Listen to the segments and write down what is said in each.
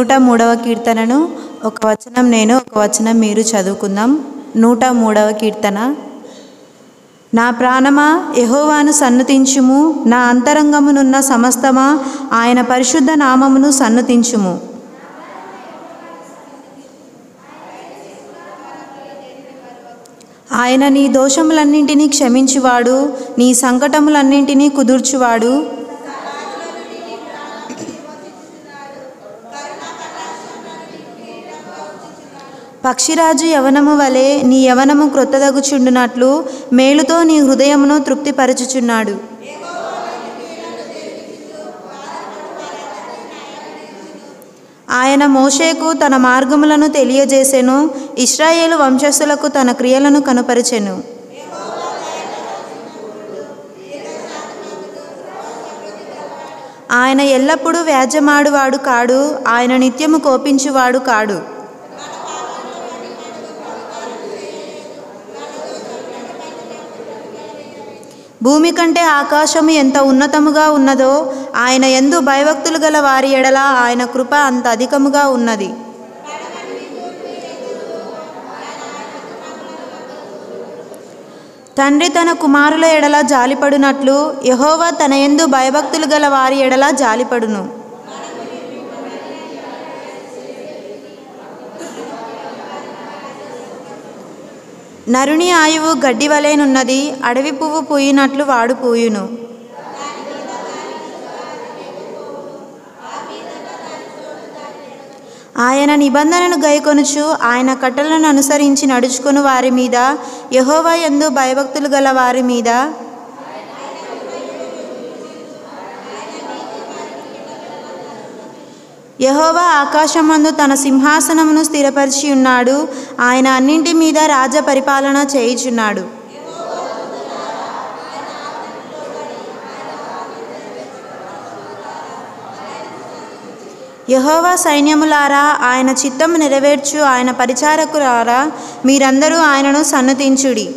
103వ కీర్తనను ఒక వచనం నేను ఒక వచనం మీరు చదువుకుందాం. 103వ కీర్తన. నా ప్రాణమా యెహోవాను సన్నుతించుము, నా అంతరంగమునున్న సమస్తమా ఆయన పరిశుద్ధ నామమును సన్నుతించుము. ఆయన నీ దోషములన్నింటినీ క్షమించువాడు, నీ సంకటములన్నింటినీ కుదుర్చువాడు. పక్షిరాజు యవనము వలె నీ యవనము క్రొత్తదగుచుండునట్లు మేలుతో నీ హృదయమును తృప్తిపరచుచున్నాడు. ఆయన మోషేకు తన మార్గములను తెలియజేసెను, ఇశ్రాయేలు వంశస్థులకు తన క్రియలను కనుపరిచెను. ఆయన ఎల్లప్పుడూ వ్యాజ్యమాడువాడు కాడు, ఆయన నిత్యము కోపించువాడు కాడు. భూమి కంటే ఆకాశము ఎంత ఉన్నతముగా ఉన్నదో, ఆయన యందు భయభక్తులు గల వారి ఎడల ఆయన కృప అంత అధికముగా ఉన్నది. తండ్రి తన కుమారుల ఎడల జాలిపడునట్లు యెహోవా తన యందు భయభక్తులు గల వారి ఎడల జాలిపడును. నరుని ఆయువు గడ్డి వలెనున్నది, అడవి పువ్వు పూయినట్లు వాడు పూయును. ఆయన నిబంధనను గైకొనుచు ఆయన కట్టలను అనుసరించి నడుచుకుని వారి మీద, యెహోవా యందు భయభక్తులు గల వారి మీద యెహోవా ఆకాశమందు తన సింహాసనమును స్థిరపరిచి ఉన్నాడు, ఆయన అన్నింటి మీద రాజ పరిపాలన చేయుచున్నాడు. యెహోవా సైన్యములారా, ఆయన చిత్తము నెరవేర్చు ఆయన పరిచారకులారా, మీరందరూ ఆయనను సన్నుతించుడి.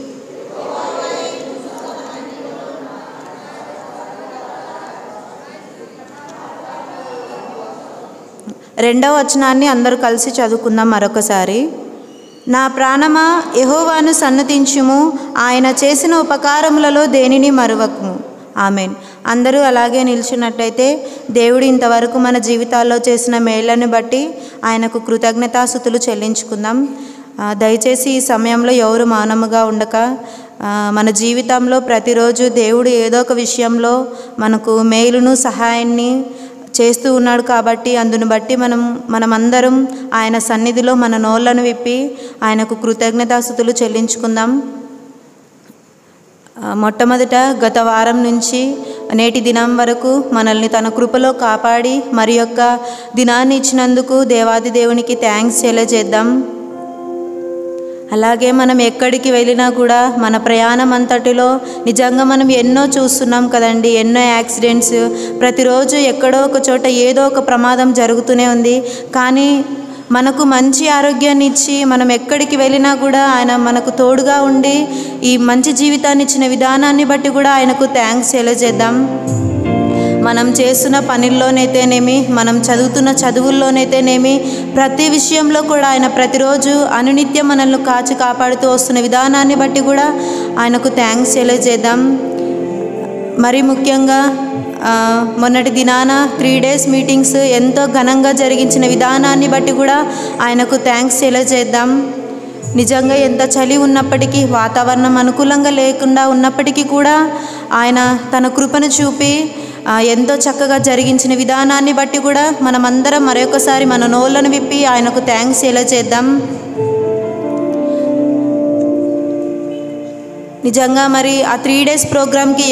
రెండవ వచనాన్ని అందరూ కలిసి చదువుకుందాం మరొకసారి. నా ప్రాణమా యెహోవాను సన్నుతించుము, ఆయన చేసిన ఉపకారములలో దేనిని మరువకుము. ఆమెన్. అందరూ అలాగే నిల్చున్నట్టయితే దేవుడు ఇంతవరకు మన జీవితాల్లో చేసిన మేళ్లను బట్టి ఆయనకు కృతజ్ఞతాస్తుతులు చెల్లించుకుందాం. దయచేసి ఈ సమయంలో ఎవరు మౌనముగా ఉండక, మన జీవితంలో ప్రతిరోజు దేవుడు ఏదో ఒక విషయంలో మనకు మేలును సహాయాన్ని చేస్తూ ఉన్నాడు కాబట్టి అందును బట్టి మనమందరం ఆయన సన్నిధిలో మన నోళ్లను విప్పి ఆయనకు కృతజ్ఞతాస్తుతులు చెల్లించుకుందాం. మొట్టమొదట గత వారం నుంచి నేటి దినం వరకు మనల్ని తన కృపలో కాపాడి మరి యొక్క దినాన్ని ఇచ్చినందుకు దేవాది దేవునికి థ్యాంక్స్ తెలియజేద్దాం. అలాగే మనం ఎక్కడికి వెళ్ళినా కూడా మన ప్రయాణం అంతటిలో నిజంగా మనం ఎన్నో చూస్తున్నాం కదండి, ఎన్నో యాక్సిడెంట్స్. ప్రతిరోజు ఎక్కడో ఒక చోట ఏదో ఒక ప్రమాదం జరుగుతూనే ఉంది. కానీ మనకు మంచి ఆరోగ్యాన్ని ఇచ్చి మనం ఎక్కడికి వెళ్ళినా కూడా ఆయన మనకు తోడుగా ఉండి ఈ మంచి జీవితాన్ని ఇచ్చిన విధానాన్ని బట్టి కూడా ఆయనకు థ్యాంక్స్ తెలియజేద్దాం. మనం చేస్తున్న పనుల్లోనైతేనేమి, మనం చదువుతున్న చదువుల్లోనైతేనేమి, ప్రతి విషయంలో కూడా ఆయన ప్రతిరోజు అనునిత్యం మనల్ని కాచి కాపాడుతూ వస్తున్న విధానాన్ని బట్టి కూడా ఆయనకు థ్యాంక్స్ తెలియజేద్దాం. మరి ముఖ్యంగా మొన్నటి దినాన 3 days మీటింగ్స్ ఎంతో ఘనంగా జరిగించిన విధానాన్ని బట్టి కూడా ఆయనకు థ్యాంక్స్ తెలియజేద్దాం. నిజంగా ఎంత చలి ఉన్నప్పటికీ, వాతావరణం అనుకూలంగా లేకుండా ఉన్నప్పటికీ కూడా ఆయన తన కృపను చూపి ఎంతో చక్కగా జరిగించిన విధానాన్ని బట్టి కూడా మనమందరం మరొకసారి మన నోళ్లను విప్పి ఆయనకు థ్యాంక్స్ తెలియజేద్దాం. నిజంగా మరి ఆ 3 days ప్రోగ్రామ్కి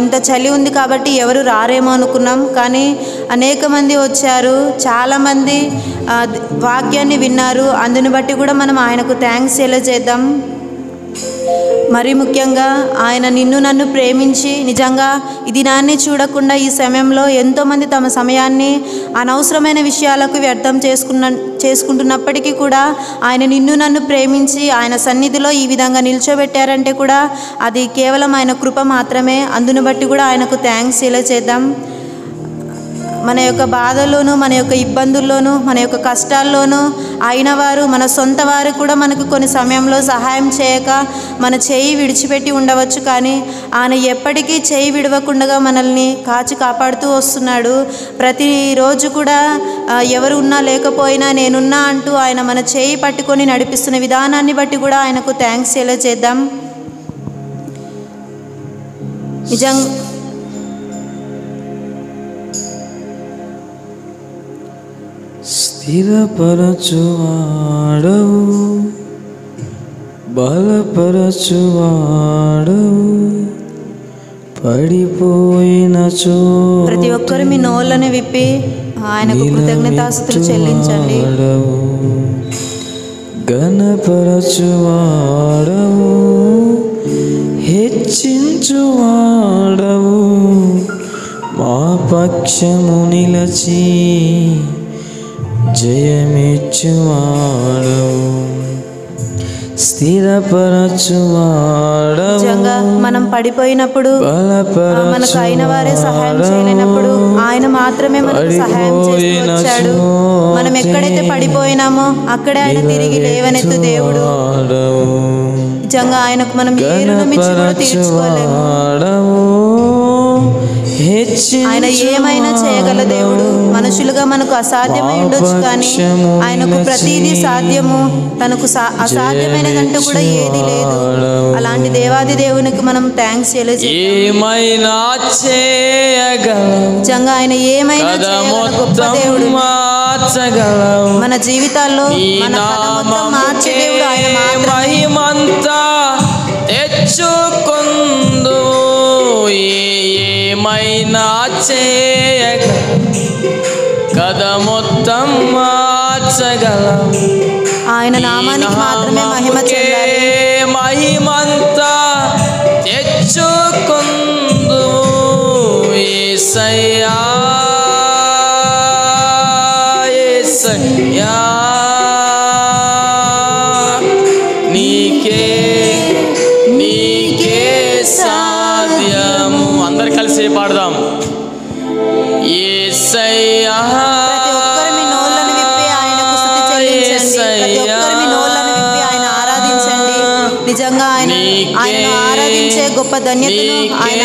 ఇంత చలి ఉంది కాబట్టి ఎవరు రారేమో అనుకున్నాం, కానీ అనేక మంది వచ్చారు, చాలామంది వాక్యాన్ని విన్నారు. అందుని బట్టి కూడా మనం ఆయనకు థ్యాంక్స్ తెలియజేద్దాం. మరి ముఖ్యంగా ఆయన నిన్ను నన్ను ప్రేమించి నిజంగా ఈ దినాన్ని చూడకుండా ఈ సమయంలో ఎంతోమంది తమ సమయాన్ని అనవసరమైన విషయాలకు వ్యర్థం చేసుకుంటున్నప్పటికీ కూడా ఆయన నిన్ను నన్ను ప్రేమించి ఆయన సన్నిధిలో ఈ విధంగా నిల్చోబెట్టారంటే కూడా అది కేవలం ఆయన కృప మాత్రమే. అందును బట్టి కూడా ఆయనకు థ్యాంక్స్ తెలియజేద్దాం. మన యొక్క బాధల్లోనూ, మన యొక్క ఇబ్బందుల్లోనూ, మన యొక్క కష్టాల్లోనూ అయిన వారు, మన సొంత వారు కూడా మనకు కొన్ని సమయంలో సహాయం చేయక మన చేయి విడిచిపెట్టి ఉండవచ్చు. కానీ ఆయన ఎప్పటికీ చేయి విడవకుండా మనల్ని కాచి కాపాడుతూ వస్తున్నాడు. ప్రతిరోజు కూడా ఎవరు ఉన్నా లేకపోయినా నేనున్నా అంటూ ఆయన మన చేయి పట్టుకొని నడిపిస్తున్న విధానాన్ని బట్టి కూడా ఆయనకు థ్యాంక్స్ తెలియజేద్దాం. నిజంగా స్థిరపరచువాడవు, బలపరచువాడవు, పడిపోయిన చోట ప్రతి ఒక్కరు మీ నోళ్ళని విప్పి ఆయనకు కృతజ్ఞతాస్తుతులు చెల్లించండి. ఘనపరచువాడవు, హెచ్చించువాడవు, మా పక్షము నిలచి జయమిచ్చువాడవు, స్థిరపరచువాడవు. నిజంగా మనం పడిపోయినప్పుడు, మనకు అయిన వారే సహాయం చేయలేనప్పుడు ఆయన మాత్రమే మనకు సహాయం చేస్తూ వచ్చాడు. మనం ఎక్కడైతే పడిపోయినామో అక్కడే ఆయన తిరిగి లేవనెత్తు దేవుడు. నిజంగా ఆయనకు మనం ఏ రుణం ఇచ్చి కూడా తీర్చుకోలేము. ఆయన ఏమైనా చేయగల దేవుడు. మనుషులుగా మనకు అసాధ్యమై ఉండొచ్చు, కానీ ఆయనకు ప్రతిదీ సాధ్యము. తనకు అసాధ్యమైనదంటూ కూడా ఏది లేదు. అలాంటి దేవాది దేవునికి మనం థ్యాంక్స్ నిజంగా ఆయన ఏమైనా చేయగల గొప్ప దేవుడు. మన జీవితాల్లో మన మొత్తం మార్చే దేవుడు ఆయన మహిమంతా తెచ్చుకుందు, ఏమైనా చేయగ కథ మొత్తం మార్చగలం. ఆయన నామానికి మాత్రమే మహిమ చెందాలి. మహిమంతా తెచ్చుకుందు యేసయ్యా, యేసయ్యా, నీకే నీకే సాధ్యము. అందరు కలిసి పాడదాం. యేసయ్యా, ప్రతి ఒక్కరు మీ నోళ్ళను విప్పి ఆయనకు స్తుతి చెల్లించండి. ప్రతి ఒక్కరు మీ నోళ్ళను విప్పి ఆయన ఆరాధించండి. నిజంగా ఆయన ఆరాధించే గొప్ప ధన్యతను ఆయన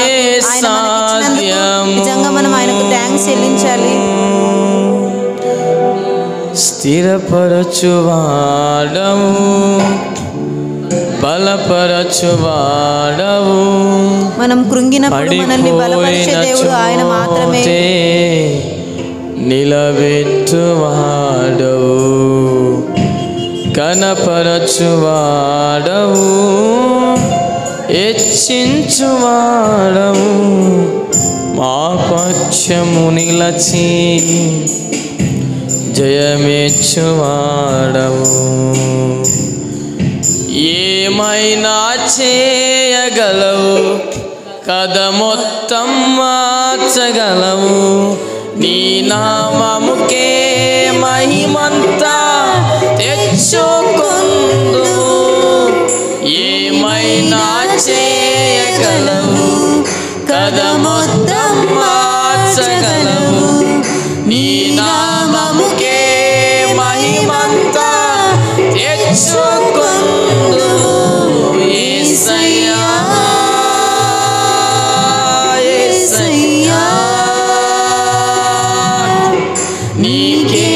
మనకిచ్చినందుకు నిజంగా మనం ఆయనకు థ్యాంక్స్ చెల్లించాలి. స్థిరపరచువాడవు, బలపరచువాడవు, మనం కృంగినప్పుడు మనల్ని బలపరిచే దేవుడు ఆయన మాత్రమే. నిలబెట్టువాడవు, కనపరచువాడవు, హెచ్చించువాడవు, మా పక్షము నిలచి జయమిచ్చువాడవు. ఏమైనా చేయగలవు, కథ మొత్తం మార్చగలవు, నీ నామముకే మహిమంతా తెచ్చుకుందు. ఏమైనా చేయగలవు, కథ మొత్తం మార్చగలవు, నీ నామముకే మహిమంతా తెచ్చుకుందు. యేసయ్యా, యేసయ్యా, నీకే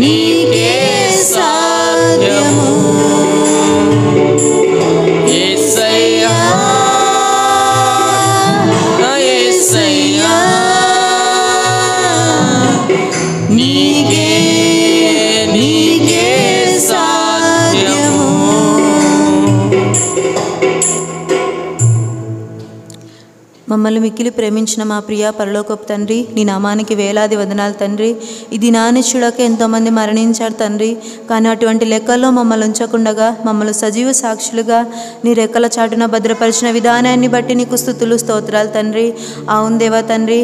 నీకే సాధ్యము. యేసయ్యా, యేసయ్యా, నీకే నీకే సాధ్యము. మమ్మల్ని మిక్కిలి ప్రేమించిన మా ప్రియ పరలోకపు తండ్రి, నీ నామానికి వేలాది వందనాలు తండ్రి. ఈ దినాన్ని చూడక ఎంతోమంది మరణించారు తండ్రి, కానీ అటువంటి లెక్కల్లో మమ్మల్ని ఉంచకుండగా మమ్మల్ని సజీవ సాక్షులుగా నీ రెక్కల చాటున భద్రపరిచిన విధానాన్ని బట్టి నీకు స్తుతులు స్తోత్రాలు తండ్రి. అవును దేవా తండ్రి,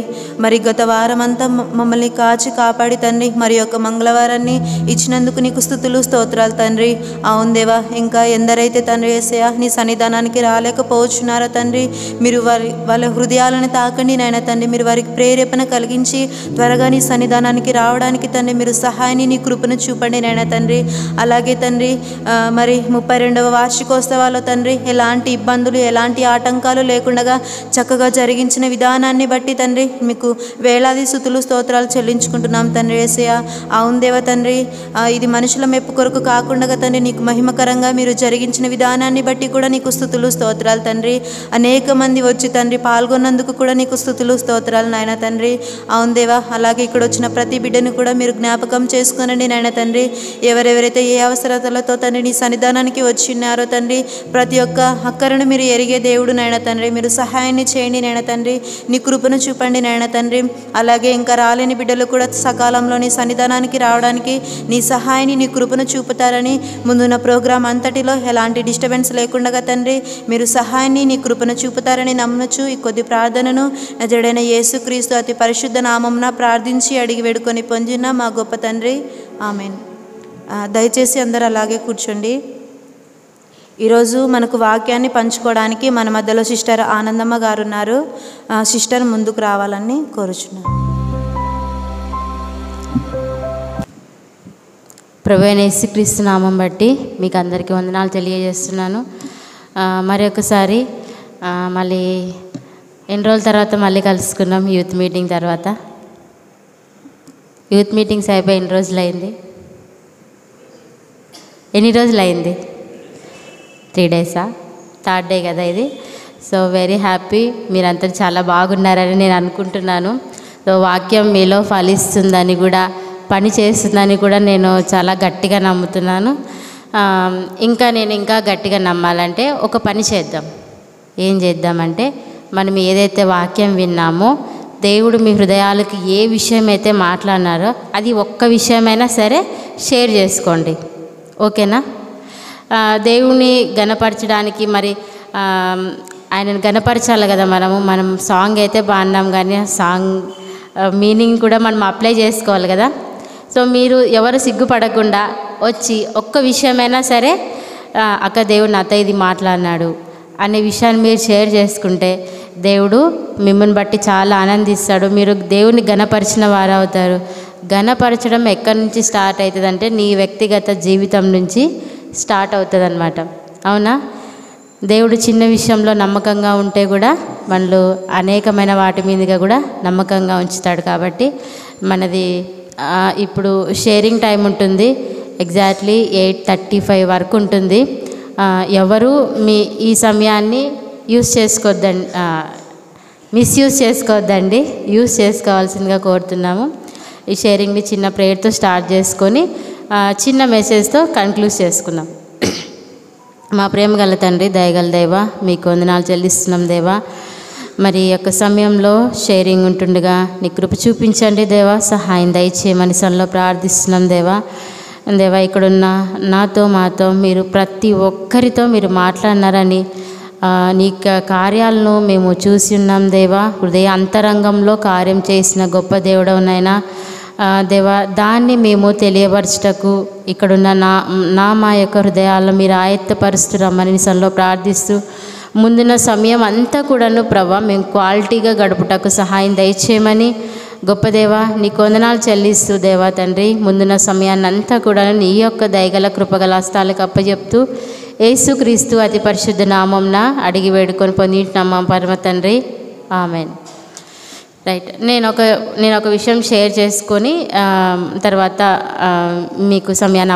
మరి గత వారం అంతా మమ్మల్ని కాచి కాపాడి తండ్రి మరి యొక్క మంగళవారాన్ని ఇచ్చినందుకు నీకు స్తుతులు స్తోత్రాలు తండ్రి. అవును దేవా, ఇంకా ఎందరైతే తండ్రి యేసయ్యా నీ సన్నిధానానికి రాలేకపోవచ్చున్నారో తండ్రి, మీరు వాళ్ళ హృదయాలను తాకండి నాయన తండ్రి. మీరు వారికి ప్రేరేపణ కలిగించి త్వరగా నీ సన్నిధానానికి రావడానికి తండ్రి మీరు సహాయాన్ని నీ కృపను చూపండి నాయన తండ్రి. అలాగే తండ్రి మరి 32వ వార్షికోత్సవాల్లో తండ్రి ఎలాంటి ఇబ్బందులు ఎలాంటి ఆటంకాలు లేకుండా చక్కగా జరిగించిన విధానాన్ని బట్టి తండ్రి మీకు వేలాది స్తుతులు స్తోత్రాలు చెల్లించుకుంటున్నాం తండ్రి యేసయ్య. అవును దేవ తండ్రి, ఇది మనుషుల మెప్పు కొరకు కాకుండా తండ్రి నీకు మహిమకరంగా మీరు జరిగించిన విధానాన్ని బట్టి కూడా నీకు స్తుతులు స్తోత్రాలు తండ్రి. అనేక మంది వచ్చి తండ్రి పాల్గొన్నందుకు కూడా నీకు స్తుతులు స్తోత్రాలు నాయన తండ్రి. అవును దేవా, అలాగే ఇక్కడ వచ్చిన ప్రతి బిడ్డను కూడా మీరు జ్ఞాపకం చేసుకోనండి నాయన తండ్రి. ఎవరెవరైతే ఏ అవసరతలతో తండ్రి నీ సన్నిధానానికి వచ్చినారో తండ్రి ప్రతి ఒక్క అక్కరను మీరు ఎరిగే దేవుడు నాయన తండ్రి. మీరు సహాయాన్ని చేయండి నాయన తండ్రి, నీ కృపను చూపండి నాయన తండ్రి. అలాగే ఇంకా రాలేని బిడ్డలు కూడా సకాలంలో నీ సన్నిధానానికి రావడానికి నీ సహాయాన్ని నీ కృపను చూపుతారని ముందున్న ప్రోగ్రాం అంతటిలో ఎలాంటి డిస్టర్బెన్స్ లేకుండా తండ్రి మీరు సహాయాన్ని నీ కృపను చూపుతారని నమ్మచ్చు. ఈ కొద్ది ప్రార్థనను నజరుడైన యేసుక్రీస్తు అతి పరిశుద్ధ నామమున ప్రార్థించి అడిగి వేడుకొని పొందిన మా గొప్ప తండ్రి, ఆమెన్. దయచేసి అందరూ అలాగే కూర్చోండి. ఈరోజు మనకు వాక్యాన్ని పంచుకోవడానికి మన మధ్యలో సిస్టర్ ఆనందమ్మ గారు ఉన్నారు. సిస్టర్ ముందుకు రావాలని కోరుచున్నాను. ప్రభువైన యేసుక్రీస్తు నామం బట్టి మీకు అందరికీ వందనాలు తెలియజేస్తున్నాను. మరి ఒకసారి మళ్ళీ ఎన్ని రోజుల తర్వాత మళ్ళీ కలుసుకున్నాం. యూత్ మీటింగ్ తర్వాత యూత్ మీటింగ్స్ అయిపోయి ఎన్ని రోజులు అయింది? ఎన్ని రోజులు అయింది? 3 డేసా? 3rd డే కదా ఇది. సో వెరీ హ్యాపీ, మీరంతా చాలా బాగున్నారని నేను అనుకుంటున్నాను. సో వాక్యం మీలో ఫలిస్తుందని కూడా పని చేస్తుందని కూడా నేను చాలా గట్టిగా నమ్ముతున్నాను. నేను ఇంకా గట్టిగా నమ్మాలంటే ఒక పని చేద్దాం. ఏం చేద్దామంటే మనం ఏదైతే వాక్యం విన్నామో దేవుడు మీ హృదయాలకు ఏ విషయం అయితే మాట్లాడినారో అది ఒక్క విషయమైనా సరే షేర్ చేసుకోండి. ఓకేనా? దేవుని గణపరచడానికి మరి ఆయనను గణపరచాలి కదా. మనం సాంగ్ అయితే బాగున్నాం కానీ సాంగ్ మీనింగ్ కూడా మనం అప్లై చేసుకోవాలి కదా. సో మీరు ఎవరు సిగ్గుపడకుండా వచ్చి ఒక్క విషయమైనా సరే అక్క దేవుడు నాతో ఇది మాట్లాడినాడు అనే విషయాన్ని మీరు షేర్ చేసుకుంటే దేవుడు మిమ్మల్ని బట్టి చాలా ఆనందిస్తాడు. మీరు దేవుని గణపరిచిన వారు అవుతారు. గణపరచడం ఎక్కడి నుంచి స్టార్ట్ అవుతుందంటే నీ వ్యక్తిగత జీవితం నుంచి స్టార్ట్ అవుతుంది అన్నమాట. అవునా? దేవుడు చిన్న విషయంలో నమ్మకంగా ఉంటే కూడా మనలో అనేకమైన వాటి మీదుగా కూడా నమ్మకంగా ఉంచుతాడు. కాబట్టి మనది ఇప్పుడు షేరింగ్ టైం ఉంటుంది. ఎగ్జాక్ట్లీ 8:35 వరకు ఉంటుంది. ఎవరు ఈ సమయాన్ని మిస్యూజ్ చేసుకోవద్దండి. యూజ్ చేసుకోవాల్సిందిగా కోరుతున్నాము. ఈ షేరింగ్ని చిన్న ప్రేయర్తో స్టార్ట్ చేసుకొని చిన్న మెసేజ్తో కన్క్లూడ్ చేసుకుందాం. మా ప్రేమ గల తండ్రి, దయగల దేవా, మీకు వందనాలు చెల్లిస్తున్నాం దేవా. మరి యొక్క సమయంలో షేరింగ్ ఉంటుండగా నీ కృప చూపించండి దేవా. సహాయం దయచేయమని సన్నిధిలో ప్రార్థిస్తున్నాం దేవా. ఇక్కడున్న మాతో మీరు ప్రతి ఒక్కరితో మీరు మాట్లాడినారని నీ కార్యాలను మేము చూసి ఉన్నాం దేవా. హృదయ అంతరంగంలో కార్యం చేసిన గొప్ప దేవుడవునైనా దేవా, దాన్ని మేము తెలియపరచుటకు ఇక్కడున్న మా యొక్క హృదయాల్లో మీరు ఆయత్తపరుస్తున్నామని సన్నిధిలో ప్రార్థిస్తూ ముందున్న సమయం అంతా కూడాను ప్రభా మేము క్వాలిటీగా గడుపుటకు సహాయం దయచేయమని గొప్ప దేవా నీకు వందనాలు చెల్లిస్తూ దేవా తండ్రి, ముందున్న సమయాన్ని అంతా కూడా నీ యొక్క దయగల కృపగల హస్తాలకు అప్పచెప్తూ యేసుక్రీస్తు అతి పరిశుద్ధ నామంన అడిగి వేడుకొని పొందింటున్నాం పరమ తండ్రి, ఆమెన్. రైట్, నేను ఒక విషయం షేర్ చేసుకొని తర్వాత మీకు సమయాన్ని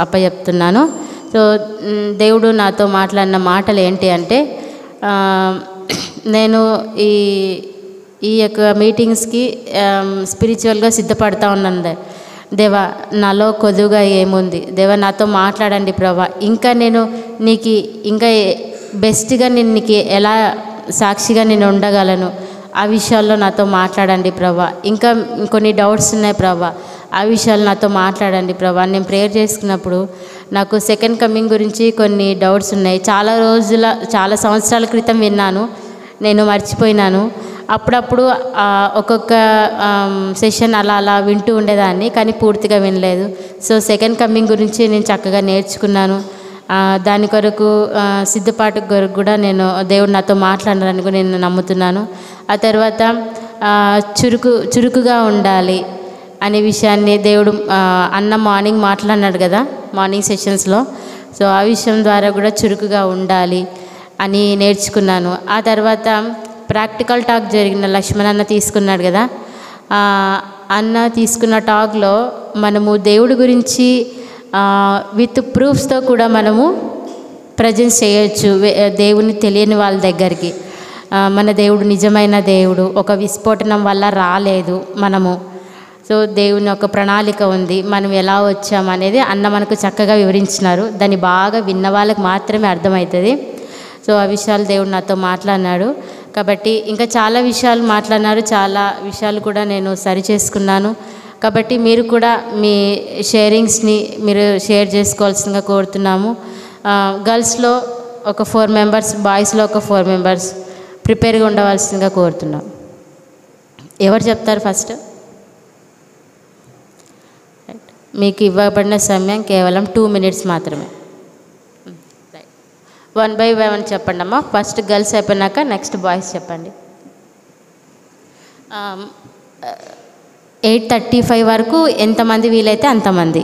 అప్పచెప్తున్నాను. సో దేవుడు నాతో మాట్లాడిన మాటలు ఏంటి అంటే, నేను ఈ యొక్క మీటింగ్స్కి స్పిరిచువల్గా సిద్ధపడతా ఉన్నాను. దేవా నాలో కొద్దుగా ఏముంది, దేవా నాతో మాట్లాడండి ప్రభా. ఇంకా నేను నీకు ఇంకా బెస్ట్గా నేను నీకు ఎలా సాక్షిగా నేను ఉండగలను, ఆ విషయాల్లో నాతో మాట్లాడండి ప్రభా. ఇంకా కొన్ని డౌట్స్ ఉన్నాయి ప్రభా, ఆ విషయాలు నాతో మాట్లాడండి ప్రభా. నేను ప్రేయర్ చేసుకున్నప్పుడు నాకు సెకండ్ కమింగ్ గురించి కొన్ని డౌట్స్ ఉన్నాయి. చాలా సంవత్సరాల క్రితం విన్నాను, నేను మర్చిపోయినాను. అప్పుడప్పుడు ఒక్కొక్క సెషన్ అలా వింటూ ఉండేదాన్ని, కానీ పూర్తిగా వినలేదు. సో సెకండ్ కమింగ్ గురించి నేను చక్కగా నేర్చుకున్నాను. దాని కొరకు సిద్ధపాటు కొరకు కూడా నేను దేవుడు నాతో మాట్లాడాలని కూడా నేను నమ్ముతున్నాను. ఆ తర్వాత చురుకుగా ఉండాలి అనే విషయాన్ని దేవుడు అన్న మార్నింగ్ మాట్లాడినాడు కదా మార్నింగ్ సెషన్స్లో. సో ఆ విషయం ద్వారా కూడా చురుకుగా ఉండాలి అని నేర్చుకున్నాను. ఆ తర్వాత ప్రాక్టికల్ టాక్ జరిగిన లక్ష్మణ్ అన్న తీసుకున్నాడు కదా, అన్న తీసుకున్న టాక్లో మనము దేవుడి గురించి విత్ ప్రూఫ్స్తో కూడా మనము ప్రజెన్స్ చేయొచ్చు దేవుని తెలియని వాళ్ళ దగ్గరికి. మన దేవుడు నిజమైన దేవుడు, ఒక విస్ఫోటనం వల్ల రాలేదు మనము. సో దేవుని ఒక ప్రణాళిక ఉంది, మనం ఎలా వచ్చామనేది అన్న మనకు చక్కగా వివరించినారు. దాన్ని బాగా విన్న వాళ్ళకి మాత్రమే అర్థమవుతుంది. సో ఆ విషయాలు దేవుడు నాతో మాట్లాడినాడు. కాబట్టి ఇంకా చాలా విషయాలు మాట్లాడినారు, చాలా విషయాలు కూడా నేను సరి చేసుకున్నాను. కాబట్టి మీరు కూడా మీ షేరింగ్స్ని మీరు షేర్ చేసుకోవాల్సిందిగా కోరుతున్నాము. గర్ల్స్లో ఒక 4 మెంబర్స్, బాయ్స్లో ఒక 4 మెంబర్స్ ప్రిపేర్గా ఉండవలసిందిగా కోరుతున్నాం. ఎవరు చెప్తారు ఫస్ట్? మీకు ఇవ్వబడిన సమయం కేవలం 2 మినిట్స్ మాత్రమే. 1 by 1 చెప్పండి అమ్మా. ఫస్ట్ గర్ల్స్ అయిపోయినాక నెక్స్ట్ బాయ్స్ చెప్పండి. 8:35 వరకు ఎంతమంది వీలైతే అంతమంది.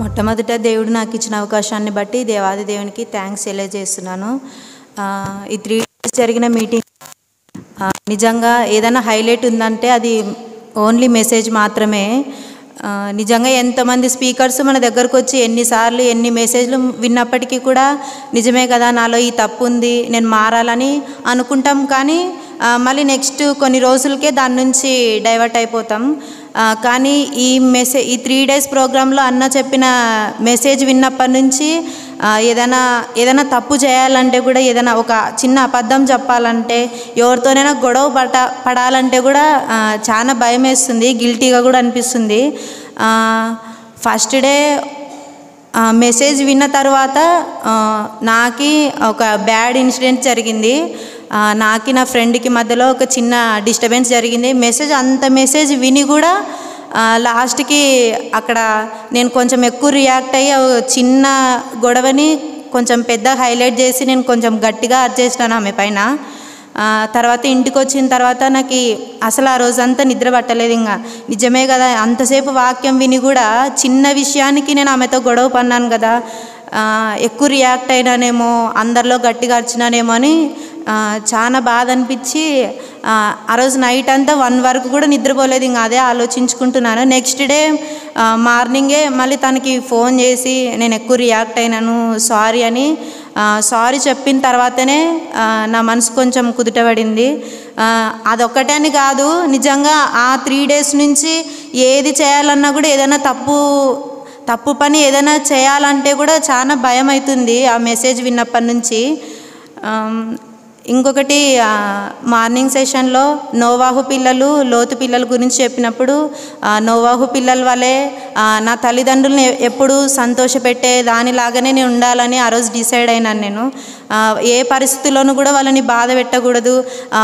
మొట్టమొదట దేవుడు నాకు ఇచ్చిన అవకాశాన్ని బట్టి దేవాది దేవునికి థ్యాంక్స్ తెలియజేస్తున్నాను. ఈ 3 days జరిగిన మీటింగ్ నిజంగా ఏదైనా హైలైట్ ఉందంటే అది ఓన్లీ మెసేజ్ మాత్రమే. నిజంగా ఎంతమంది స్పీకర్స్ మన దగ్గరకు వచ్చి ఎన్నిసార్లు ఎన్ని మెసేజ్లు విన్నప్పటికీ కూడా నిజమే కదా, నాలో ఈ తప్పు ఉంది, నేను మారాలని అనుకుంటాం. కానీ మళ్ళీ నెక్స్ట్ కొన్ని రోజులకే దాని నుంచి డైవర్ట్ అయిపోతాం. కానీ ఈ 3 days ప్రోగ్రాంలో అన్న చెప్పిన మెసేజ్ విన్నప్పటి నుంచి ఏదైనా తప్పు చేయాలంటే కూడా, ఏదైనా ఒక చిన్న అబద్ధం చెప్పాలంటే, ఎవరితోనైనా గొడవ పడాలంటే కూడా చాలా భయం వేస్తుంది, గిల్టీగా కూడా అనిపిస్తుంది. ఫస్ట్ డే మెసేజ్ విన్న తర్వాత నాకు ఒక బ్యాడ్ ఇన్సిడెంట్ జరిగింది. నాకు నా ఫ్రెండ్కి మధ్యలో ఒక చిన్న డిస్టర్బెన్స్ జరిగింది. అంత మెసేజ్ విని కూడా లాస్ట్కి అక్కడ నేను కొంచెం ఎక్కువ రియాక్ట్ అయ్యి చిన్న గొడవని కొంచెం పెద్ద హైలైట్ చేసి నేను కొంచెం గట్టిగా అరిచేసినాను ఆమె పైన. తర్వాత ఇంటికి వచ్చిన తర్వాత నాకు అసలు ఆ రోజంతా నిద్ర పట్టలేదు. ఇంకా నిజమే కదా, అంతసేపు వాక్యం విని కూడా చిన్న విషయానికి నేను ఆమెతో గొడవ పన్నాను కదా, ఎక్కువ రియాక్ట్ అయినానేమో, అందరిలో గట్టిగా అరిచినానేమో అని చాలా బాధ అనిపించి ఆ రోజు నైట్ అంతా 1 వరకు కూడా నిద్రపోలేదు. ఇంకా అదే ఆలోచించుకుంటున్నాను. నెక్స్ట్ డే మార్నింగే మళ్ళీ తనకి ఫోన్ చేసి నేను ఎక్కువ రియాక్ట్ అయినాను, సారీ అని సారీ చెప్పిన తర్వాతనే నా మనసు కొంచెం కుదుటపడింది. అదొక్కటే అని కాదు, నిజంగా ఆ 3 days నుంచి ఏది చేయాలన్నా కూడా ఏదైనా తప్పు పని ఏదైనా చేయాలంటే కూడా చాలా భయం అవుతుంది ఆ మెసేజ్ విన్నప్పటి నుంచి. ఇంకొకటి మార్నింగ్ సెషన్లో నోవాహు పిల్లలు, లోతు పిల్లల గురించి చెప్పినప్పుడు నోవాహు పిల్లల వలె నా తల్లిదండ్రులను ఎప్పుడు సంతోషపెట్టే దానిలాగానే నేను ఉండాలని ఆ రోజు డిసైడ్ అయినాను. నేను ఏ పరిస్థితుల్లోనూ కూడా వాళ్ళని బాధ పెట్టకూడదు,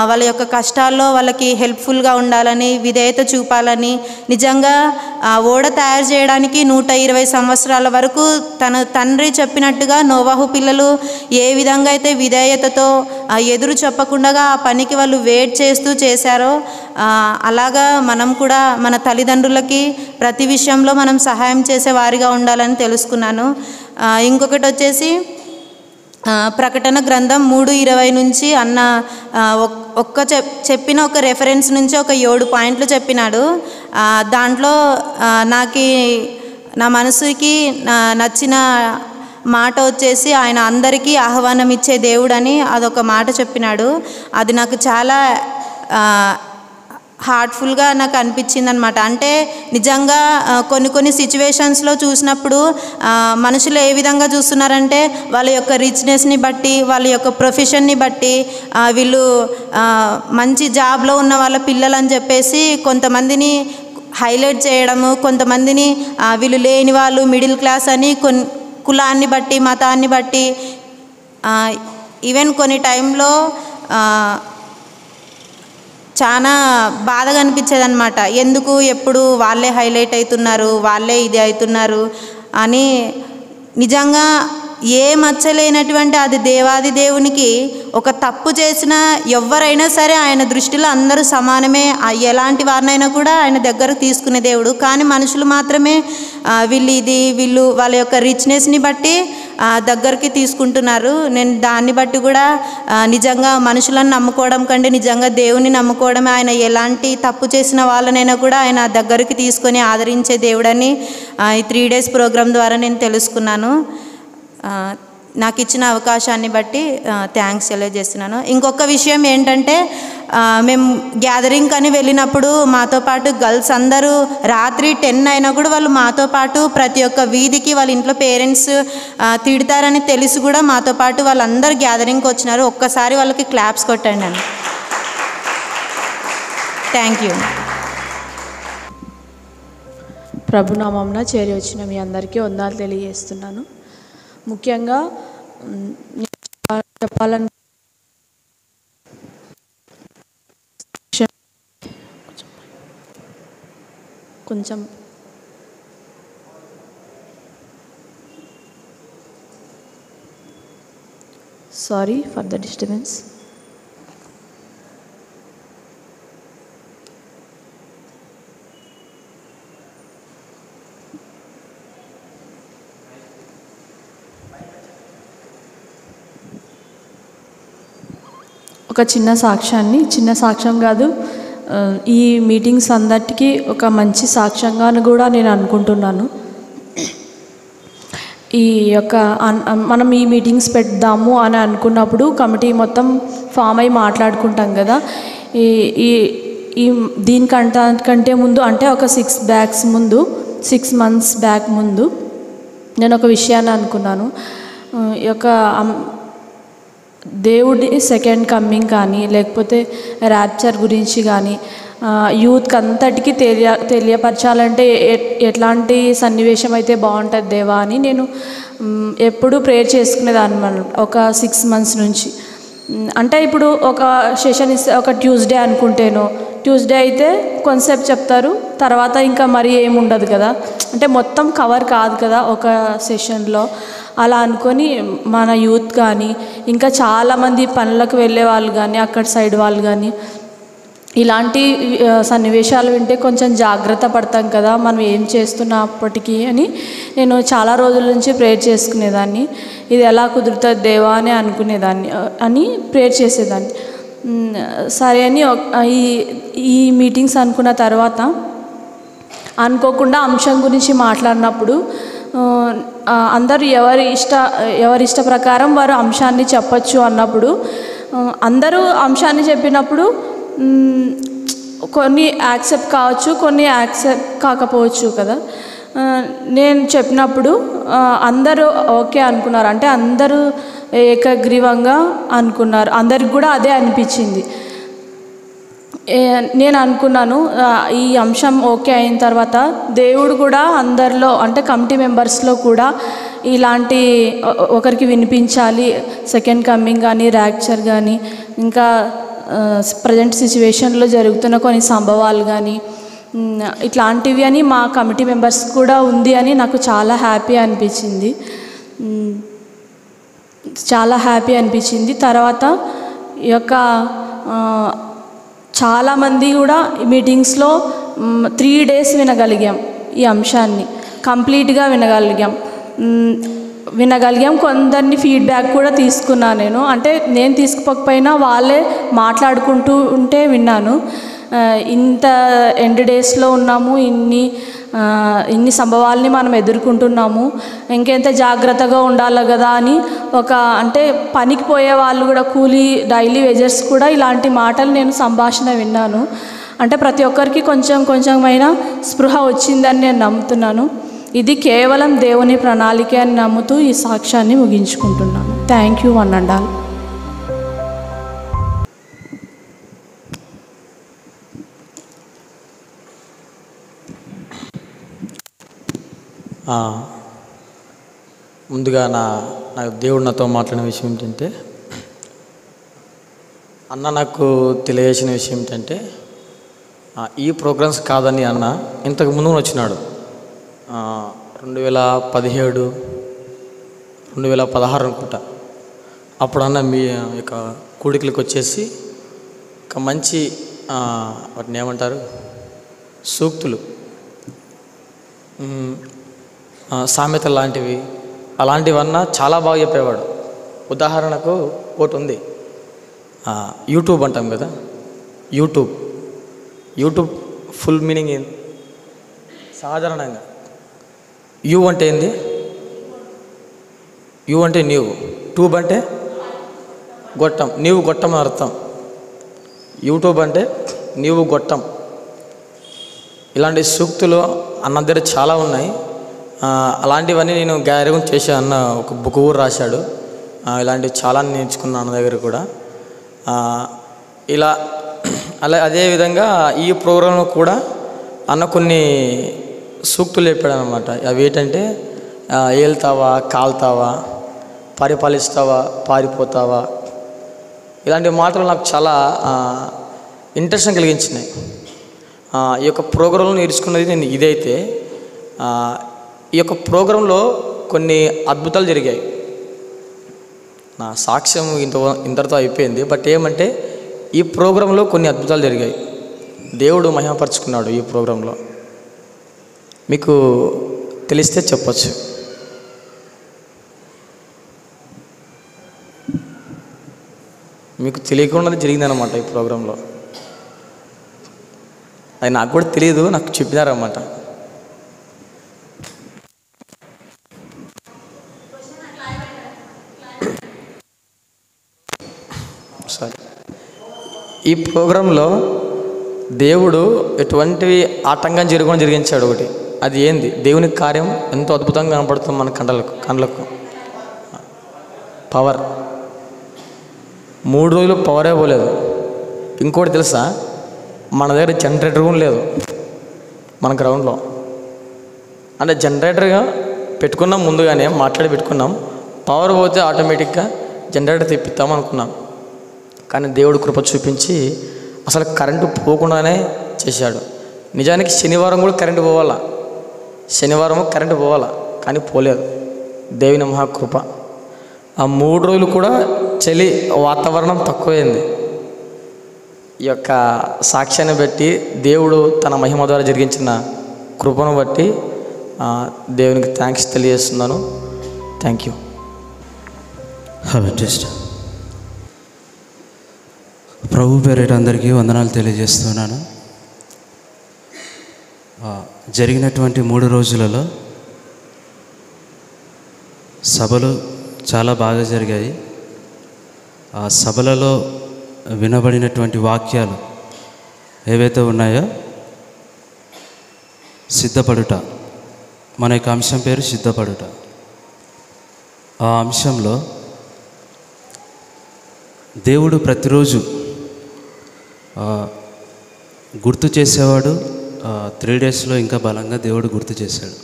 వాళ్ళ యొక్క కష్టాల్లో వాళ్ళకి హెల్ప్ఫుల్గా ఉండాలని, విధేయత చూపాలని. నిజంగా ఓడ తయారు చేయడానికి 120 సంవత్సరాల వరకు తన తండ్రి చెప్పినట్టుగా నోవాహు పిల్లలు ఏ విధంగా అయితే విధేయతతో ఎదురు చెప్పకుండా ఆ పనికి వాళ్ళు వెయిట్ చేస్తూ చేశారో, అలాగా మనం కూడా మన తల్లిదండ్రులకి ప్రతి విషయంలో మనం సహాయం చేసే వారిగా ఉండాలని తెలుసుకున్నాను. ఇంకొకటి వచ్చేసి ప్రకటన గ్రంథం 3:20 నుంచి అన్న చెప్పిన ఒక రెఫరెన్స్ నుంచి ఒక 7 పాయింట్లు చెప్పినాడు. దాంట్లో నా మనసుకి నచ్చిన మాట వచ్చేసి ఆయన అందరికీ ఆహ్వానం ఇచ్చే దేవుడని అదొక మాట చెప్పినాడు. అది నాకు చాలా హార్ట్ఫుల్గా నాకు అనిపించింది అనమాట. అంటే నిజంగా కొన్ని సిచ్యువేషన్స్లో చూసినప్పుడు మనుషులు ఏ విధంగా చూస్తున్నారంటే వాళ్ళ యొక్క రిచ్నెస్ని బట్టి, వాళ్ళ యొక్క ప్రొఫెషన్ని బట్టి, వీళ్ళు మంచి జాబ్లో ఉన్న వాళ్ళ పిల్లలు అని చెప్పేసి కొంతమందిని హైలైట్ చేయడము, కొంతమందిని వీళ్ళు లేని వాళ్ళు మిడిల్ క్లాస్ అని కులాన్ని బట్టి, మతాన్ని బట్టి, ఈవెన్ కొన్ని టైంలో చాలా బాధగా అనిపించేది అనమాట. ఎందుకు ఎప్పుడు వాళ్ళే హైలైట్ అవుతున్నారు, వాళ్ళే ఇది అవుతున్నారు అని. నిజంగా ఏ మచ్చలేనటువంటి అది దేవాది దేవునికి ఒక తప్పు చేసిన ఎవరైనా సరే ఆయన దృష్టిలో అందరూ సమానమే. ఎలాంటి వారినైనా కూడా ఆయన దగ్గరకు తీసుకునే దేవుడు. కానీ మనుషులు మాత్రమే వీళ్ళు వాళ్ళ యొక్క రిచ్నెస్ని బట్టి దగ్గరికి తీసుకుంటున్నారు. నేను దాన్ని బట్టి కూడా నిజంగా మనుషులను నమ్ముకోవడం కంటే నిజంగా దేవుని నమ్ముకోవడమే. ఆయన ఎలాంటి తప్పు చేసిన వాళ్ళనైనా కూడా ఆయన దగ్గరికి తీసుకొని ఆదరించే దేవుడని ఈ 3 days ప్రోగ్రాం ద్వారా నేను తెలుసుకున్నాను. నాకు ఇచ్చిన అవకాశాన్ని బట్టి థ్యాంక్స్ తెలియజేస్తున్నాను. ఇంకొక విషయం ఏంటంటే, మేము గ్యాదరింగ్ అని వెళ్ళినప్పుడు మాతో పాటు గర్ల్స్ అందరూ రాత్రి 10 అయినా కూడా వాళ్ళు మాతో పాటు ప్రతి ఒక్క వీధికి వాళ్ళ ఇంట్లో పేరెంట్స్ తిడతారని తెలిసి కూడా మాతో పాటు వాళ్ళందరూ గ్యాదరింగ్కి వచ్చినారు. ఒక్కసారి వాళ్ళకి క్లాప్స్ కొట్టండి అని. Thank you. ప్రభునామంన చేరి వచ్చిన మీ అందరికీ వందనాలు తెలియజేస్తున్నాను. ముఖ్యంగా చెప్పాలని కొంచెం సారీ ఫర్ ద డిస్టర్బెన్స్. ఒక చిన్న సాక్ష్యం కాదు, ఈ మీటింగ్స్ అందరికీ ఒక మంచి సాక్ష్యంగాను కూడా నేను అనుకుంటున్నాను. ఈ యొక్క మనం ఈ మీటింగ్స్ పెడదాము అని అనుకున్నప్పుడు కమిటీ మొత్తం ఫామ్ అయి మాట్లాడుకుంటాం కదా. ఈ దీనికంటే ముందు అంటే ఒక 6 months బ్యాక్ ముందు నేను ఒక విషయాన్ని అనుకున్నాను. ఈ యొక్క దేవుడి సెకండ్ కమ్మింగ్ కానీ లేకపోతే ర్యాప్చర్ గురించి కానీ యూత్కి అంతటికీ తెలియపరచాలంటే ఎట్లాంటి సన్నివేశం అయితే బాగుంటుంది దేవా అని నేను ఎప్పుడూ ప్రేయర్ చేసుకునేదాన్ని అన్నమాట. ఒక 6 months నుంచి. అంటే ఇప్పుడు ఒక సెషన్ ఇస్తే ఒక ట్యూస్డే అనుకుంటేనో, ట్యూస్డే అయితే కొంతసేపు చెప్తారు, తర్వాత ఇంకా మరీ ఏముండదు కదా, అంటే మొత్తం కవర్ కాదు కదా ఒక సెషన్లో. అలా అనుకొని మన యూత్ కానీ ఇంకా చాలామంది పనులకు వెళ్ళే వాళ్ళు కానీ అక్కడ సైడ్ వాళ్ళు కానీ ఇలాంటి సన్నివేశాలు వింటే కొంచెం జాగ్రత్త పడతాం కదా మనం ఏం చేస్తున్నప్పటికీ అని నేను చాలా రోజుల నుంచి ప్రేయర్ చేసుకునేదాన్ని. ఇది ఎలా కుదురుతుంది దేవా అని అనుకునేదాన్ని, అని ప్రేయర్ చేసేదాన్ని. సరే అని ఈ మీటింగ్స్ అనుకున్న తర్వాత అనుకోకుండా అంశం గురించి మాట్లాడినప్పుడు అందరూ ఎవరి ఇష్ట ప్రకారం వారు అంశాన్ని చెప్పచ్చు అన్నప్పుడు అందరూ అంశాన్ని చెప్పినప్పుడు కొన్ని యాక్సెప్ట్ కావచ్చు, కొన్ని యాక్సెప్ట్ కాకపోవచ్చు కదా. నేను చెప్పినప్పుడు అందరూ ఓకే అనుకున్నారు, అంటే అందరూ ఏకగ్రీవంగా అనుకున్నారు, అందరికి కూడా అదే అనిపించింది. నేను అనుకున్నాను ఈ అంశం ఓకే అయిన తర్వాత దేవుడు కూడా అందరిలో అంటే కమిటీ మెంబర్స్లో కూడా ఇలాంటి ఒకరికి వినిపించాలి, సెకండ్ కమ్మింగ్ కానీ ర్యాప్చర్ కానీ ఇంకా ప్రజెంట్ సిచ్యువేషన్లో జరుగుతున్న కొన్ని సంభవాలు కానీ ఇట్లాంటివి అని మా కమిటీ మెంబర్స్ కూడా ఉంది అని నాకు చాలా హ్యాపీ అనిపించింది. తర్వాత ఈ యొక్క చాలామంది కూడా మీటింగ్స్లో 3 days వినగలిగాం, ఈ అంశాన్ని కంప్లీట్గా వినగలిగాం. కొందరిని ఫీడ్బ్యాక్ కూడా తీసుకున్నాను నేను, అంటే నేను తీసుకుపోకపోయినా వాళ్ళే మాట్లాడుకుంటూ ఉంటే విన్నాను. ఇంత ఎండ్ డేస్లో ఉన్నాము, ఇన్ని సంభవాల్ని మనం ఎదుర్కొంటున్నాము, ఇంకెంత జాగ్రత్తగా ఉండాలి కదా అని అంటే పనికి పోయే వాళ్ళు కూడా కూలీ డైలీ వేజర్స్ కూడా ఇలాంటి మాటలు నేను సంభాషణ విన్నాను. అంటే ప్రతి ఒక్కరికి కొంచెమైనా స్పృహ వచ్చిందని నేను నమ్ముతున్నాను. ఇది కేవలం దేవుని ప్రణాళిక అని నమ్ముతూ ఈ సాక్ష్యాన్ని ముగించుకుంటున్నాను. Thank you అన్నండాల్. ముందుగా నా దేవుడు నాతో మాట్లాడిన విషయం ఏంటంటే, అన్న నాకు తెలియజేసిన విషయం ఏంటంటే ఈ ప్రోగ్రామ్స్ కాదని అన్న ఇంతకు ముందు వచ్చినాడు 2017 2016 అనుకుంటా. అప్పుడు అన్న మీ యొక్క కూడికలకు వచ్చేసి ఒక మంచి వాటిని ఏమంటారు సూక్తులు, సామెతలు లాంటివి అలాంటివన్నా చాలా బాగా చెప్పేవాడు. ఉదాహరణకు ఒకటి ఉంది, యూట్యూబ్ అంటాం కదా, యూట్యూబ్ ఫుల్ మీనింగ్ ఏంది? సాధారణంగా యూ అంటే ఏంది? యూ అంటే నీవు, ట్యూబ్ అంటే గొట్టం, నీవు గొట్టం అని అర్థం. యూట్యూబ్ అంటే నీవు గొట్టం. ఇలాంటి సూక్తులు అన్న దగ్గర చాలా ఉన్నాయి. అలాంటివన్నీ నేను గ్యారెగం చేశాను. అన్న ఒక బుక్ కూడా రాశాడు. ఇలాంటివి చాలా నేర్చుకున్నాను అన్న దగ్గర కూడా. అదేవిధంగా ఈ ప్రోగ్రాంలో కూడా అన్న కొన్ని సూక్తులు చెప్పాడు అనమాట. అవి ఏంటంటే ఏల్తావా, కాల్తావా, పరిపాలిస్తావా, పారిపోతావా, ఇలాంటి మాటలు నాకు చాలా ఇంట్రెస్ట్ కలిగించినాయి. ఈ యొక్క ప్రోగ్రాంలో నేర్చుకున్నది నేను ఇదైతే ఈ యొక్క ప్రోగ్రాంలో కొన్ని అద్భుతాలు జరిగాయి. నా సాక్ష్యం ఇంతటితో అయిపోయింది. బట్ ఏమంటే ఈ ప్రోగ్రాంలో కొన్ని అద్భుతాలు జరిగాయి. దేవుడు మహిమపరుచుకున్నాడు ఈ ప్రోగ్రాంలో. మీకు తెలిస్తే చెప్పచ్చు. మీకు తెలియకుండా జరిగిందనమాట ఈ ప్రోగ్రాంలో. అది నాకు కూడా తెలియదు, నాకు చెప్పినారన్నమాట. సరే, ఈ ప్రోగ్రాంలో దేవుడు ఎటువంటివి ఆటంకం జరిగించాడు. ఒకటి అది ఏంది? దేవుని కార్యం ఎంతో అద్భుతంగా కనపడుతుంది మన కళ్ళకు. పవర్ 3 రోజులు పవరే పోలేదు. ఇంకోటి తెలుసా, మన దగ్గర జనరేటర్ కూడా లేదు మన గ్రౌండ్లో. అంటే జనరేటర్గా పెట్టుకున్నాం, ముందుగానే మాట్లాడి పెట్టుకున్నాం. పవర్ పోతే ఆటోమేటిక్గా జనరేటర్ తెప్పిస్తాం అనుకున్నాం. కానీ దేవుడు కృప చూపించి అసలు కరెంటు పోకుండానే చేశాడు. నిజానికి శనివారం కూడా కరెంటు పోవాలా, కరెంటు పోవాలా, కానీ పోలేదు. దేవుని మహాకృప. ఆ 3 రోజులు కూడా చలి వాతావరణం తక్కువైంది. ఈ యొక్క సాక్ష్యాన్ని బట్టి, దేవుడు తన మహిమ ద్వారా జరిగించిన కృపను బట్టి దేవునికి థ్యాంక్స్ తెలియజేస్తున్నాను. Thank you. ప్రభు పేరిట అందరికీ వందనాలు తెలియజేస్తున్నాను. జరిగినటువంటి 3 రోజులలో సభలు చాలా బాగా జరిగాయి. ఆ సభలలో వినబడినటువంటి వాక్యాలు ఏవైతే ఉన్నాయో, సిద్ధపడుట, మన యొక్క అంశం పేరు సిద్ధపడుట. ఆ అంశంలో దేవుడు ప్రతిరోజు గుర్తు చేసేవాడు. 3 డేస్లో ఇంకా బలంగా దేవుడు గుర్తు చేశాడు.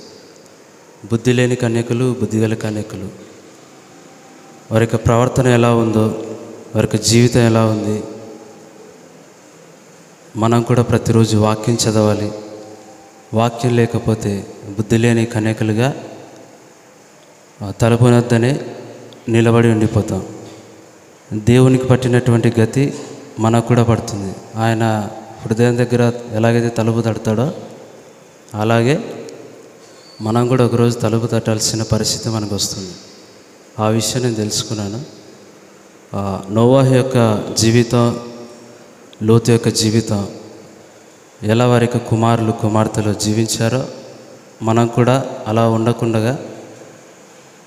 బుద్ధి లేని కన్యకులు, బుద్ధిగల కన్యకులు, వారి యొక్క ప్రవర్తన ఎలా ఉందో, వారి యొక్క జీవితం ఎలా ఉంది. మనం కూడా ప్రతిరోజు వాక్యం చదవాలి. వాక్యం లేకపోతే బుద్ధి లేని కన్యకులుగా తలుపునొద్దనే నిలబడి ఉండిపోతాం. దేవునికి పట్టినటువంటి గతి మనకు కూడా పడుతుంది. ఆయన హృదయం దగ్గర ఎలాగైతే తలుపు తడతాడో అలాగే మనం కూడా ఒకరోజు తలుపు తట్టాల్సిన పరిస్థితి మనకు వస్తుంది. ఆ విషయం నేను తెలుసుకున్నాను. నోవాహు యొక్క జీవితం, లోతు యొక్క జీవితం, ఎలా వారి యొక్క కుమారులు కుమార్తెలు జీవించారో మనం కూడా అలా ఉండకుండా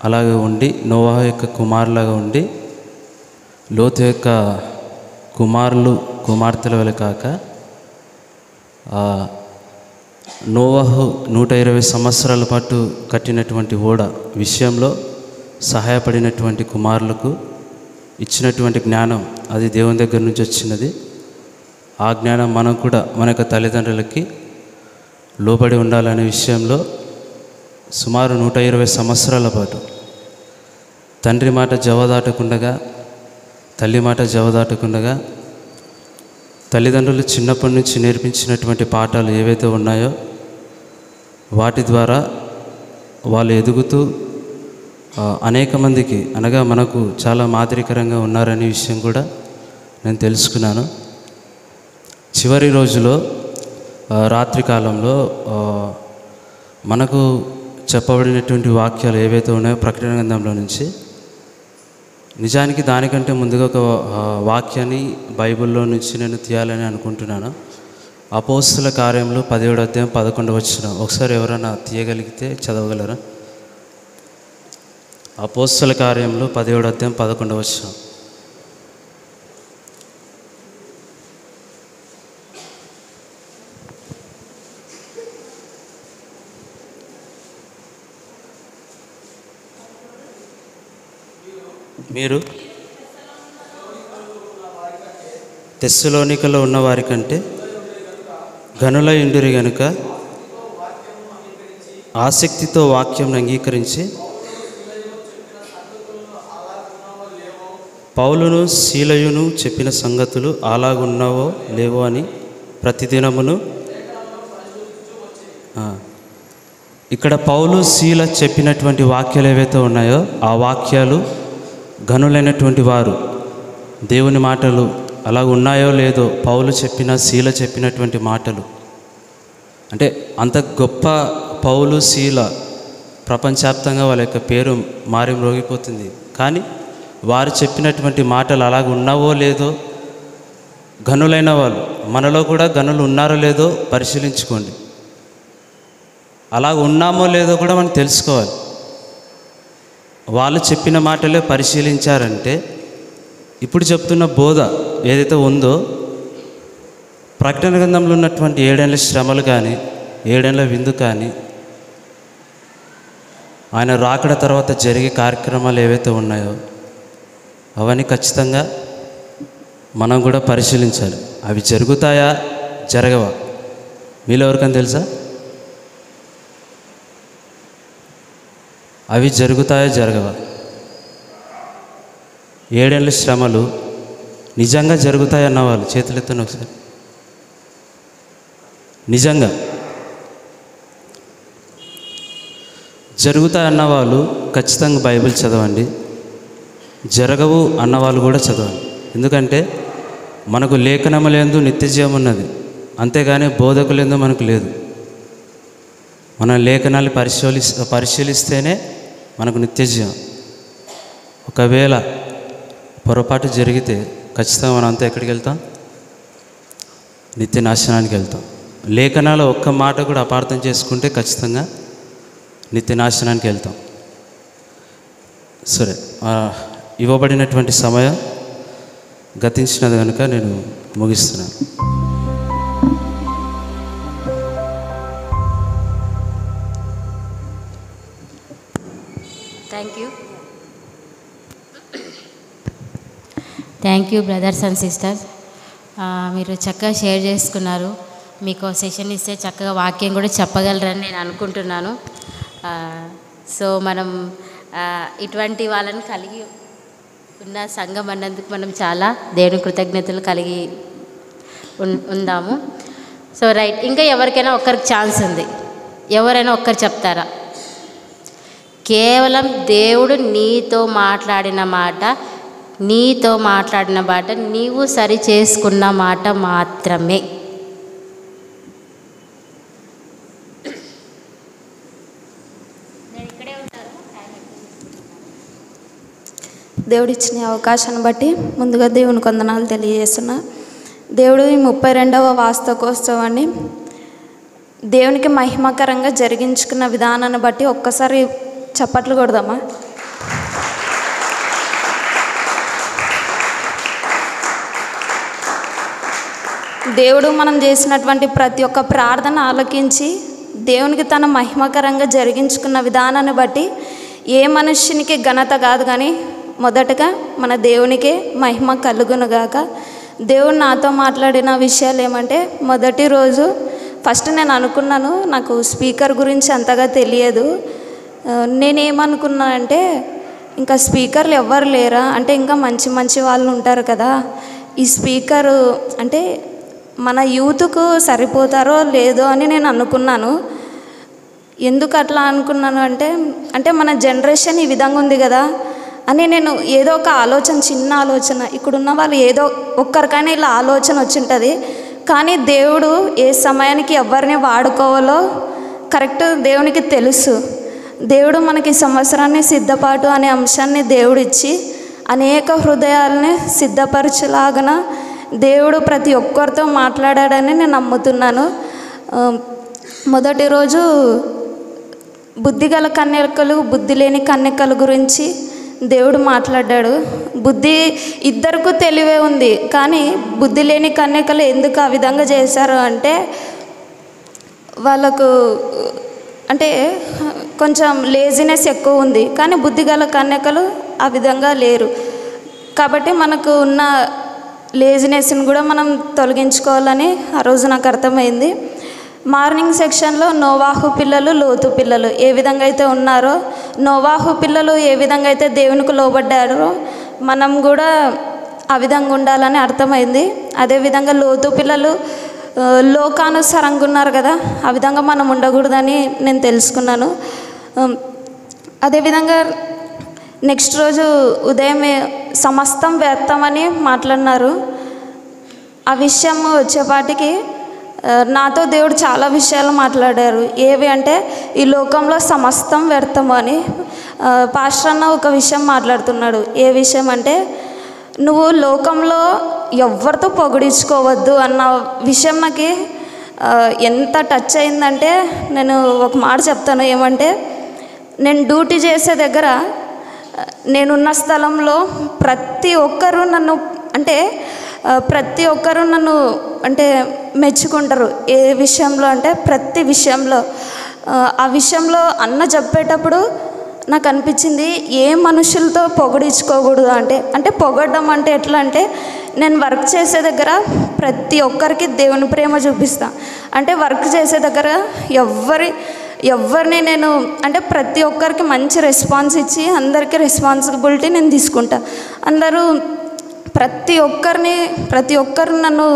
అలాగే ఉండి, నోవాహు యొక్క కుమారులాగా ఉండి, లోతు యొక్క కుమారులు కుమార్తెల వలె కాక నోవాహు 120 సంవత్సరాల పాటు కట్టినటువంటి ఓడ విషయంలో సహాయపడినటువంటి కుమారులకు ఇచ్చినటువంటి జ్ఞానం, అది దేవుని దగ్గర నుంచి వచ్చినది. ఆ జ్ఞానం మనం కూడా మన యొక్క తల్లిదండ్రులకి లోబడి ఉండాలనే విషయంలో సుమారు 120 సంవత్సరాల పాటు తండ్రి మాట జవదాటకుండగా, తల్లి మాట జవదాటకుండగా తల్లిదండ్రులు చిన్నప్పటి నుంచి నేర్పించినటువంటి పాఠాలు ఏవైతే ఉన్నాయో వాటి ద్వారా వాళ్ళు ఎదుగుతూ అనేక మందికి అనగా మనకు చాలా మాదిరికరంగా ఉన్నారనే విషయం కూడా నేను తెలుసుకున్నాను. చివరి రోజులో రాత్రి కాలంలో మనకు చెప్పబడినటువంటి వాక్యాలు ఏవైతే ఉన్నాయో ప్రకటన గ్రంథంలో నుంచి, నిజానికి దానికంటే ముందుగా ఒక వాక్యాన్ని బైబిల్లో నుంచి నేను తీయాలని అనుకుంటున్నాను. అపోస్తుల కార్యంలో 17వ అధ్యాయం 11వ వచనం ఒకసారి ఎవరైనా తీయగలిగితే చదవగలరా? అపోస్తుల కార్యంలో 17వ అధ్యాయం 11వ వచనం. మీరు తెస్సలోనికలో ఉన్న వారి కంటే గనుల ఇండురి గనుక ఆసక్తితో వాక్యం అంగీకరించి పౌలును శీలయును చెప్పిన సంగతులు అలాగున్నావో లేవో అని ప్రతిదినమును. ఇక్కడ పౌలు శీల చెప్పినటువంటి వాక్యాలు ఏవైతే ఉన్నాయో ఆ వాక్యాలు గనులైనటువంటి వారు దేవుని మాటలు అలా ఉన్నాయో లేదో పౌలు చెప్పిన శీల చెప్పినటువంటి మాటలు అంటే అంత గొప్ప పౌలు శీల ప్రపంచవ్యాప్తంగా వాళ్ళ యొక్క పేరు మారి మ్రోగిపోతుంది. కానీ వారు చెప్పినటువంటి మాటలు అలాగ ఉన్నావో లేదో గనులైన వాళ్ళు, మనలో కూడా గనులు ఉన్నారో లేదో పరిశీలించుకోండి. అలాగ ఉన్నామో లేదో కూడా మనం తెలుసుకోవాలి. వాళ్ళు చెప్పిన మాటలే పరిశీలించారంటే ఇప్పుడు చెప్తున్న బోధ ఏదైతే ఉందో ప్రకటన గ్రంథంలో ఉన్నటువంటి 7 ఏళ్ల శ్రమలు కానీ 7 ఏళ్ల విందు కానీ ఆయన రాకడ తర్వాత జరిగే కార్యక్రమాలు ఏవైతే ఉన్నాయో అవన్నీ ఖచ్చితంగా మనం కూడా పరిశీలించాలి. అవి జరుగుతాయా జరగవా? మీలో ఎవరికైనా తెలుసా? అవి జరుగుతాయా జరగవా? 7 ఏళ్ల శ్రమలు నిజంగా జరుగుతాయన్న వాళ్ళు చేతులెత్తండి ఒకసారి. నిజంగా జరుగుతాయన్న వాళ్ళు ఖచ్చితంగా బైబిల్ చదవండి. జరగవు అన్నవాళ్ళు కూడా చదవండి. ఎందుకంటే మనకు లేఖనములందు నిత్యజీవం ఉన్నది, అంతేగాని బోధకులందు మనకు లేదు. మన లేఖనాలు పరిశీలిస్తేనే మనకు నిత్యజీవం. ఒకవేళ పొరపాటు జరిగితే ఖచ్చితంగా మనం అంతా ఎక్కడికి వెళ్తాం? నిత్య నాశనానికి వెళ్తాం. లేఖనాలు ఒక్క మాట కూడా అపార్థం చేసుకుంటే ఖచ్చితంగా నిత్య నాశనానికి వెళ్తాం. సరే, ఇవ్వబడినటువంటి సమయం గతించినది కనుక నేను ముగిస్తున్నాను. Thank you brothers and sisters. మీరు చక్కగా షేర్ చేసుకున్నారు. మీకు సెషన్ ఇస్తే చక్కగా వాక్యం కూడా చెప్పగలరని నేను అనుకుంటున్నాను. సో మనం ఇటువంటి వాళ్ళని కలిగి ఉన్న సంఘం అన్నందుకు మనం చాలా దేవుని కృతజ్ఞతలు కలిగి ఉందాము. సో రైట్, ఇంకా ఎవరికైనా ఒక్కరికి ఛాన్స్ ఉంది. ఎవరైనా ఒక్కరు చెప్తారా? కేవలం దేవుడు నీతో మాట్లాడిన మాట నీవు సరి చేసుకున్న మాట మాత్రమే. దేవుడిచ్చిన అవకాశాన్ని బట్టి ముందుగా దేవునికి వందనాలు తెలియజేస్తున్నా. దేవుడు ఈ 32వ వాస్తవోత్సవాన్ని దేవునికి మహిమకరంగా జరిగించుకున్న విధానాన్ని బట్టి ఒక్కసారి చప్పట్లు కొడదామా? దేవుడు మనం చేసినటువంటి ప్రతి ఒక్క ప్రార్థన ఆలకించి దేవునికి తన మహిమకరంగా జరిగించుకున్న విధానాన్ని బట్టి ఏ మనుష్యునికి ఘనత కాదు, కానీ మొదటగా మన దేవునికే మహిమ కలుగునుగాక. దేవుడు నాతో మాట్లాడిన విషయాలు ఏమంటే, మొదటి రోజు ఫస్ట్ నేను అనుకున్నాను నాకు స్పీకర్ గురించి అంతగా తెలియదు. నేనేమనుకున్నా అంటే ఇంకా స్పీకర్లు ఎవ్వరు లేరా అంటే, ఇంకా మంచి మంచి వాళ్ళు ఉంటారు కదా, ఈ స్పీకరు అంటే మన యూత్కు సరిపోతారో లేదో అని నేను అనుకున్నాను. ఎందుకు అట్లా అనుకున్నాను అంటే మన జనరేషన్ ఈ విధంగా ఉంది కదా అని నేను ఏదో ఒక ఆలోచన, చిన్న ఆలోచన, ఇక్కడున్న వాళ్ళు ఏదో ఒక్కరికైనా ఇలా ఆలోచన వచ్చింటుంది. కానీ దేవుడు ఏ సమయానికి ఎవరిని వాడుకోవాలో కరెక్ట్ దేవునికి తెలుసు. దేవుడు మనకి సంవత్సరాన్ని సిద్ధపాటు అనే అంశాన్ని దేవుడు ఇచ్చి అనేక హృదయాలని సిద్ధపరచులాగన దేవుడు ప్రతి ఒక్కరితో మాట్లాడాడని నేను నమ్ముతున్నాను. మొదటి రోజు బుద్ధిగల కన్యకలు, బుద్ధి లేని కన్యకల గురించి దేవుడు మాట్లాడాడు. ఇద్దరికి తెలివే ఉంది, కానీ బుద్ధి లేని కన్యకలు ఎందుకు ఆ విధంగా చేశారు అంటే వాళ్ళకు కొంచెం లేజినెస్ ఎక్కువ ఉంది. కానీ బుద్ధిగల కన్యకలు ఆ విధంగా లేరు. కాబట్టి మనకు ఉన్న లేజినెస్ని కూడా మనం తొలగించుకోవాలని ఆ రోజు నాకు అర్థమైంది. మార్నింగ్ సెక్షన్లో నోవాహు పిల్లలు, లోతు పిల్లలు ఏ విధంగా అయితే ఉన్నారో, నోవాహు పిల్లలు ఏ విధంగా అయితే దేవునికి లోబడ్డారో మనం కూడా ఆ విధంగా ఉండాలని అర్థమైంది. అదేవిధంగా లోతు పిల్లలు లోకానుసారంగా ఉన్నారు కదా, ఆ విధంగా మనం ఉండకూడదని నేను తెలుసుకున్నాను. అదేవిధంగా నెక్స్ట్ రోజు ఉదయమే సమస్తం వ్యర్థమని మాట్లాడినారు. ఆ విషయం వచ్చేపాటికి నాతో దేవుడు చాలా విషయాలు మాట్లాడారు. ఏవి అంటే ఈ లోకంలో సమస్తం వ్యర్థము అని. పాస్టర్ అన్న ఒక విషయం మాట్లాడుతున్నాడు. ఏ విషయం అంటే నువ్వు లోకంలో ఎవరితో పొగిడించుకోవద్దు అన్న విషయం నాకు ఎంత టచ్ అయిందంటే నేను ఒక మాట చెప్తాను. ఏమంటే నేను డ్యూటీ చేసే దగ్గర నేనున్న స్థలంలో ప్రతి ఒక్కరూ నన్ను మెచ్చుకుంటారు. ఏ విషయంలో అంటే ప్రతి విషయంలో. ఆ విషయంలో అన్న చెప్పేటప్పుడు నాకు అనిపించింది ఏ మనుషులతో పొగిడించుకోకూడదు అంటే పొగడడం అంటే ఎట్లా అంటే నేను వర్క్ చేసే దగ్గర ప్రతి ఒక్కరికి దేవుని ప్రేమ చూపిస్తా. అంటే వర్క్ చేసే దగ్గర ఎవరిని నేను ప్రతి ఒక్కరికి మంచి రెస్పాన్స్ ఇచ్చి అందరికీ రెస్పాన్సిబిలిటీ నేను తీసుకుంటా. ప్రతి ఒక్కరు నన్ను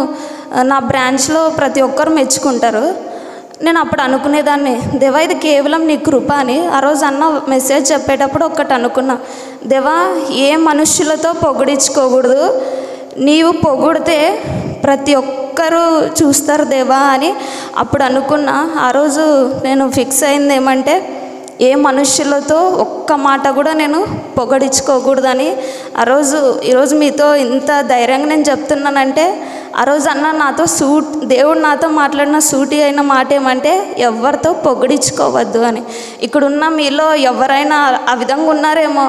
నా బ్రాంచ్లో ప్రతి ఒక్కరు మెచ్చుకుంటారు. నేను అప్పుడు అనుకునేదాన్ని, దేవా ఇది కేవలం నీ కృప అని. ఆ రోజు అన్న మెసేజ్ చెప్పేటప్పుడు ఒక్కటి అనుకున్నా, దేవా ఏ మనుషులతో పొగిడించుకోకూడదు, నీవు పొగిడితే ప్రతి ఒక్కరూ చూస్తారు దేవా అని అప్పుడు అనుకున్నా. ఆ రోజు నేను ఫిక్స్ అయింది ఏమంటే ఏ మనుషులతో ఒక్క మాట కూడా నేను పొగడించుకోకూడదని. ఈరోజు మీతో ఇంత ధైర్యంగా నేను చెప్తున్నానంటే ఆ రోజు అన్న దేవుడు నాతో మాట్లాడిన సూటి అయిన మాట ఏమంటే ఎవరితో పొగిడించుకోవద్దు అని. ఇక్కడున్న మీలో ఎవరైనా ఆ విధంగా ఉన్నారేమో,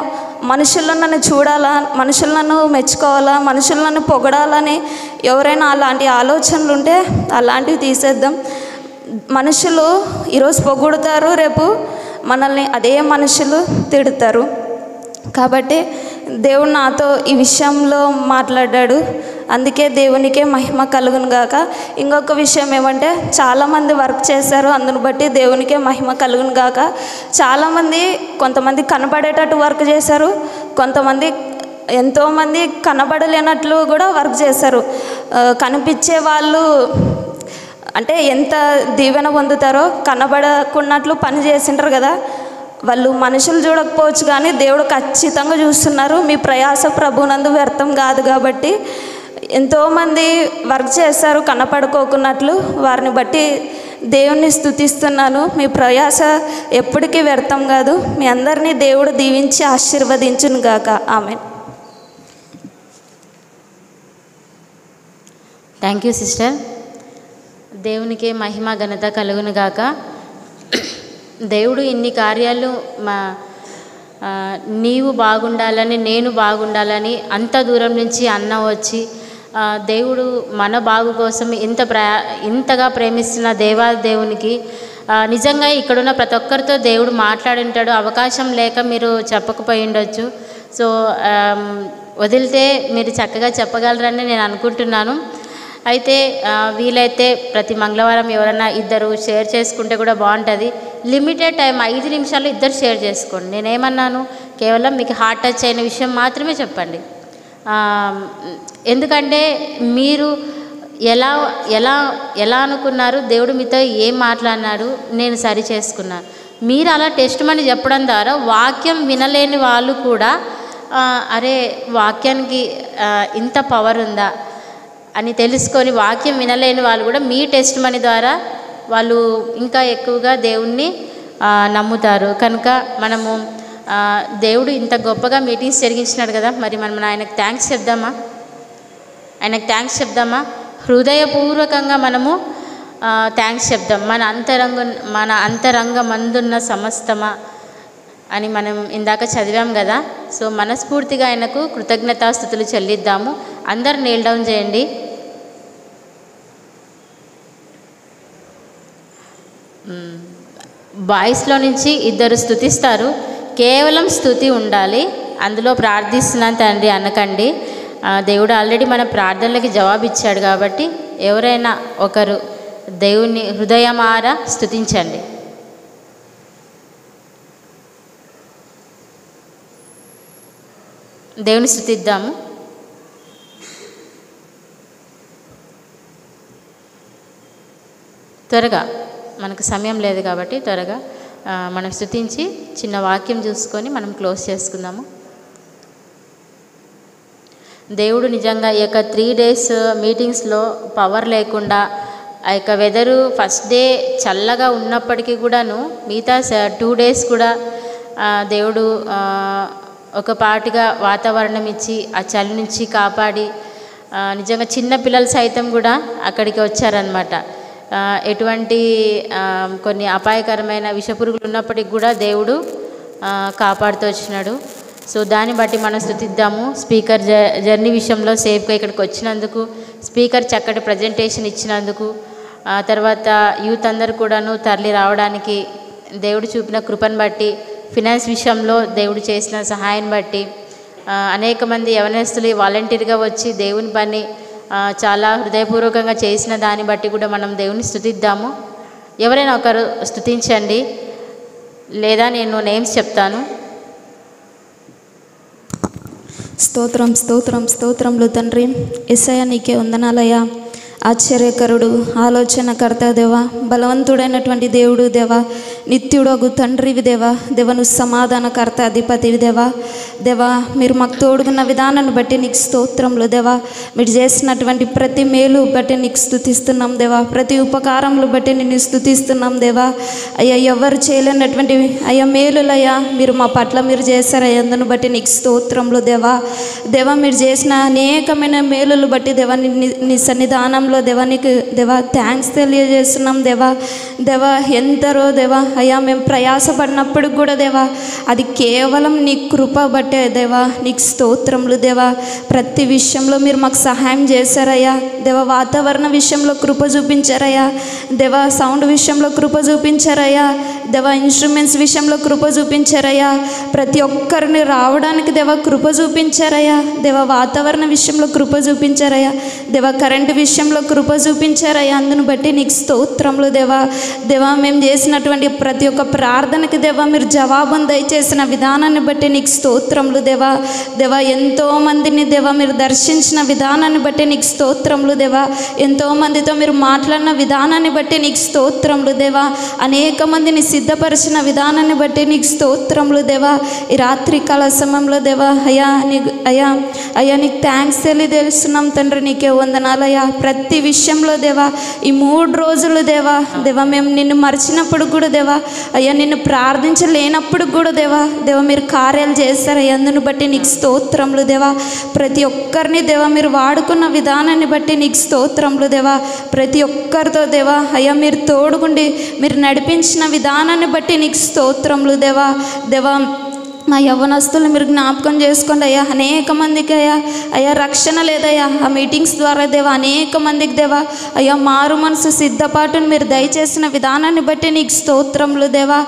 మనుషులను నన్ను చూడాలా, మనుషులను మెచ్చుకోవాలా, మనుషులను పొగడాలని ఎవరైనా అలాంటి ఆలోచనలు ఉంటే అలాంటివి తీసేద్దాం. మనుషులు ఈరోజు పొగుడుతారు, రేపు మనల్ని అదే మనుషులు తిడతారు. కాబట్టి దేవుడు నాతో ఈ విషయంలో మాట్లాడాడు. అందుకే దేవునికే మహిమ కలుగును గాక. ఇంకొక విషయం ఏమంటే చాలామంది వర్క్ చేశారు, అందును బట్టి దేవునికే మహిమ కలుగును గాక. కొంతమంది కనబడేటట్టు వర్క్ చేశారు, కొంతమంది ఎంతోమంది కనబడలేనట్లు కూడా వర్క్ చేశారు. కనిపించే వాళ్ళు ఎంత దీవెన పొందుతారో కనబడకున్నట్లు పని చేసింటారు కదా, వాళ్ళు మనుషులు చూడకపోవచ్చు కానీ దేవుడు ఖచ్చితంగా చూస్తున్నారు. మీ ప్రయాస ప్రభునందు వ్యర్థం కాదు. కాబట్టి ఎంతోమంది వర్క్ చేస్తారు కనపడుకోకున్నట్లు, వారిని బట్టి దేవుణ్ణి స్తుతిస్తున్నాను. మీ ప్రయాస ఎప్పటికీ వ్యర్థం కాదు. మీ అందరినీ దేవుడు దీవించి ఆశీర్వదించును గాక. ఆమేన్. Thank you sister. దేవునికే మహిమ ఘనత కలుగును గాక. దేవుడు ఇన్ని కార్యాలు నీవు బాగుండాలని, నేను బాగుండాలని అంత దూరం నుంచి అన్న వచ్చి దేవుడు మన బాగు కోసం ఇంతగా ప్రేమిస్తున్న దేవునికి నిజంగా ఇక్కడున్న ప్రతి ఒక్కరితో దేవుడు మాట్లాడి ఉంటాడు. అవకాశం లేక మీరు చెప్పకపోయి ఉండొచ్చు. సో వదిలితే మీరు చక్కగా చెప్పగలరని నేను అనుకుంటున్నాను. అయితే వీలైతే ప్రతి మంగళవారం ఎవరైనా ఇద్దరు షేర్ చేసుకుంటే కూడా బాగుంటుంది. లిమిటెడ్ టైం 5 నిమిషాలు ఇద్దరు షేర్ చేసుకోండి. నేనేమన్నాను, కేవలం మీకు హార్ట్ టచ్ అయిన విషయం మాత్రమే చెప్పండి. ఎందుకంటే మీరు ఎలా ఎలా ఎలా అనుకున్నారు, దేవుడు మీతో ఏం మాట్లాడినాడు, నేను సరి చేసుకున్నాను. మీరు అలా టెస్ట్ మని చెప్పడం ద్వారా వాక్యం వినలేని వాళ్ళు కూడా అరే వాక్యానికి ఇంత పవర్ ఉందా అని తెలుసుకొని, వాక్యం వినలేని వాళ్ళు కూడా మీ టెస్ట్ మని ద్వారా వాళ్ళు ఇంకా ఎక్కువగా దేవుణ్ణి నమ్ముతారు. కనుక మనము దేవుడు ఇంత గొప్పగా మీటింగ్స్ జరిగించినాడు కదా, మరి మనం ఆయనకు థ్యాంక్స్ చెప్దామా? ఆయనకు థ్యాంక్స్ చెప్దామా? హృదయపూర్వకంగా మనము థ్యాంక్స్ చెప్దాం. మన అంతరంగమందున్న సమస్తమా అని మనం ఇందాక చదివాం కదా. సో మనస్ఫూర్తిగా ఆయనకు కృతజ్ఞతాస్తుతులు చెల్లిద్దాము. అందరు నీల్ డౌన్ చేయండి. బాయ్స్లో నుంచి 2 స్తుతిస్తారు. కేవలం స్తుతి ఉండాలి, అందులో ప్రార్థిస్తున్నాను తండ్రి అనకండి. దేవుడు ఆల్రెడీ మన ప్రార్థనలకి జవాబు ఇచ్చాడు కాబట్టి ఎవరైనా ఒకరు దేవుని హృదయమారా స్తుతించండి. దేవుని స్తుతిద్దాము. త్వరగా, మనకు సమయం లేదు కాబట్టి త్వరగా మనం స్తుతించి చిన్న వాక్యం చూసుకొని మనం క్లోజ్ చేసుకుందాము. దేవుడు నిజంగా ఈ యొక్క 3 days మీటింగ్స్లో పవర్ లేకుండా, ఆ యొక్క వెదరు ఫస్ట్ డే చల్లగా ఉన్నప్పటికీ కూడాను మిగతా 2 days కూడా దేవుడు ఒక పాటిగా వాతావరణం ఇచ్చి ఆ చలి నుంచి కాపాడి, నిజంగా చిన్న పిల్లలు సైతం కూడా అక్కడికి వచ్చారనమాట. ఎటువంటి కొన్ని అపాయకరమైన విషపురుగులు ఉన్నప్పటికి కూడా దేవుడు కాపాడుతూ వచ్చినాడు. సో దాన్ని బట్టి మనం స్తుతిద్దాము. స్పీకర్ జర్నీ విషయంలో సేఫ్గా ఇక్కడికి వచ్చినందుకు, స్పీకర్ చక్కటి ప్రజెంటేషన్ ఇచ్చినందుకు, తర్వాత యూత్ అందరు కూడాను తరలి రావడానికి దేవుడు చూపిన కృపను బట్టి, ఫినాన్స్ విషయంలో దేవుడు చేసిన సహాయాన్ని బట్టి, అనేక మంది యవనస్తులు వాలంటీర్గా వచ్చి దేవుని పని చాలా హృదయపూర్వకంగా చేసిన దాన్ని బట్టి కూడా మనం దేవుని స్తుతిద్దాము. ఎవరైనా ఒకరు స్తుతించండి, లేదా నేను నేమ్స్ చెప్తాను. స్తోత్రం స్తోత్రం స్తోత్రంలు తండ్రి. యేసయ్య నీకే వందనాలయ్యా. ఆశ్చర్యకరుడు, ఆలోచనకర్త దేవా, బలవంతుడైనటువంటి దేవుడు దేవా, నిత్యుడగు తండ్రివి దేవా, దేవను సమాధానకర్త అధిపతివి దేవా. దేవా మీరు మాకు తోడుగున్న విధానాన్ని బట్టి నీకు స్తోత్రములు దేవా. మీరు చేసినటువంటి ప్రతి మేలు బట్టి నీకు స్తుతిస్తున్నాం దేవా. ప్రతి ఉపకారములు బట్టి నిన్ను స్తుతిస్తున్నాం దేవా. అయ్యా ఎవరు చేయలేనటువంటి అయ్యా మేలులయ్యా మీరు మా పట్ల మీరు చేశారయ్యా, అందును బట్టి నీకు స్తోత్రములు దేవా. దేవా మీరు చేసిన అనేకమైన మేలులు బట్టి దేవా నీ సన్నిధానంలో దేవా నీకు దేవా థ్యాంక్స్ తెలియజేస్తున్నాం దేవా. దేవా ఎందరో దేవా అయ్యా మేము ప్రయాసపడినప్పుడు కూడా దేవా అది కేవలం నీ కృప బట్టే దేవా. నీకు స్తోత్రములు దేవా. ప్రతి విషయంలో మీరు మాకు సహాయం చేశారయ్యా దేవా. వాతావరణ విషయంలో కృప చూపించారయ్యా దేవా. సౌండ్ విషయంలో కృప చూపించారయ్యా దేవా. ఇన్స్ట్రుమెంట్స్ విషయంలో కృప చూపించారయ్యా. ప్రతి ఒక్కరిని రావడానికి దేవా కృప చూపించారయ్యా దేవా. వాతావరణ విషయంలో కృప చూపించారయ్యా దేవా. కరెంటు విషయంలో కృప చూపించారయ్యా. అందును బట్టి నీకు స్తోత్రములు దేవా. దేవా మేము చేసినటువంటి ప్రతి ఒక్క ప్రార్థనకి దేవా మీరు జవాబును దయచేసిన విధానాన్ని బట్టి నీకు స్తోత్రములు దేవా. దేవా ఎంతోమందిని దేవా మీరు దర్శించిన విధానాన్ని బట్టి నీకు స్తోత్రములు దేవా. ఎంతోమందితో మీరు మాట్లాడిన విధానాన్ని బట్టి నీకు స్తోత్రములు దేవా. అనేక మందిని సిద్ధపరిచిన విధానాన్ని బట్టి నీకు స్తోత్రములు దేవా. ఈ రాత్రి కాల సమయంలో దేవా అయ్యా నీకు థ్యాంక్స్ తెలియజేస్తున్నాం తండ్రి. నీకే వందనాలయ్యా. ప్రతి విషయంలో దేవా ఈ 3 రోజులు దేవా మేము నిన్ను మర్చినప్పుడు కూడా దేవా అయ్యా నిన్ను ప్రార్థించలేనప్పుడు కూడా దేవా మీరు కార్యాలు చేస్తారయ్యా. అందును బట్టి నీకు స్తోత్రములు దేవా. ప్రతి ఒక్కరిని దేవా మీరు వాడుకున్న విధానాన్ని బట్టి నీకు స్తోత్రములు దేవా. ప్రతి ఒక్కరితో దేవా అయ్యా మీరు తోడుగుండి మీరు నడిపించిన విధానాన్ని బట్టి నీకు స్తోత్రములు దేవా. మా యవ్వనస్తులు మీరు జ్ఞాపకం చేసుకోండి అయ్యా. అనేక మందికి అయ్యా రక్షణ లేదయ్యా. ఆ మీటింగ్స్ ద్వారా దేవా అనేక మందికి దేవా అయ్యా మారు మనసు సిద్ధపాటును మీరు దయచేసిన విధానాన్ని బట్టి నీకు స్తోత్రములు దేవా.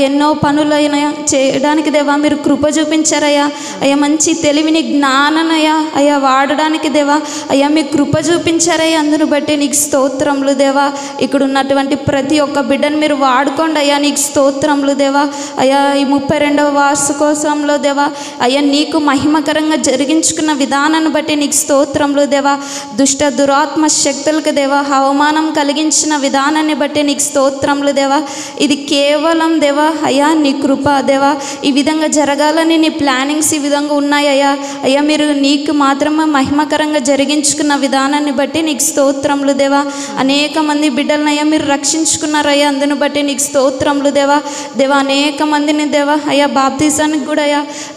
ఎన్నో పనులైనా చేయడానికి దేవా మీరు కృప చూపించారయ్యా. అయ్యా మంచి తెలివిని జ్ఞాననయ్యా అయ్యా వాడడానికి దేవా అయ్యా మీ కృప చూపించారయ్యా. అందును బట్టి నీకు స్తోత్రములు దేవా. ఇక్కడ ఉన్నటువంటి ప్రతి ఒక్క బిడ్డను మీరు వాడుకోండి అయ్యా. నీకు స్తోత్రములు దేవా. అయ్యా ఈ 32వ వార్షికోత్సవంలో దేవా అయ్యా నీకు మహిమకరంగా జరిగించుకున్న విధానాన్ని బట్టి నీకు స్తోత్రములు దేవా. దుష్ట దురాత్మ శక్తులకు దేవా అవమానం కలిగించిన విధానాన్ని బట్టి నీకు స్తోత్రములు దేవా. ఇది కేవలం దేవా అయ్యా నీ కృప దేవా. ఈ విధంగా జరగాలని నీ ప్లానింగ్స్ ఈ విధంగా ఉన్నాయ్యా. అయ్యా మీరు నీకు మాత్రమే మహిమకరంగా జరిగించుకున్న విధానాన్ని బట్టి నీకు స్తోత్రములు దేవా. అనేక మంది బిడ్డలనయ్యా మీరు రక్షించుకున్నారయ్యా, అందుని బట్టి నీకు స్తోత్రములు దేవా. దేవా అనేక మందిని దేవా అయ్యా బాప్తిజానికి కూడా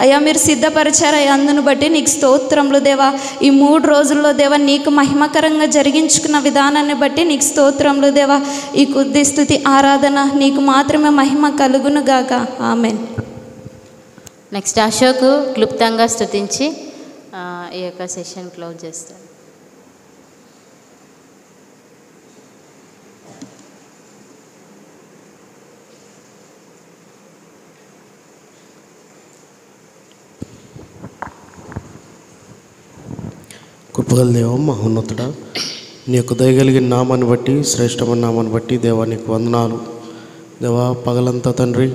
అయ్యా మీరు సిద్ధపరిచారయ్యా, అందుని బట్టి నీకు స్తోత్రములు దేవా. ఈ 3 రోజుల్లో దేవా నీకు మహిమకరంగా జరిగించుకున్న విధానాన్ని బట్టి నీకు స్తోత్రములు దేవా. ఈ కొద్ది స్తుతి ఆరాధన నీకు మాత్రమే మహిమ కలుగును గాక. ఆమెన్. నెక్స్ట్ అశోక్ క్లుప్తంగా స్తుతించి ఈ యొక్క సెషన్ క్లోజ్ చేస్తాను. కృపగల దేవం మహోన్నతుడా, నీ యొక్క దయగలిగిన నామాన్ని బట్టి శ్రేష్టమైన నామాన్ని బట్టి దేవా నీకు వందనాలు. దేవా పగలంతా తండ్రి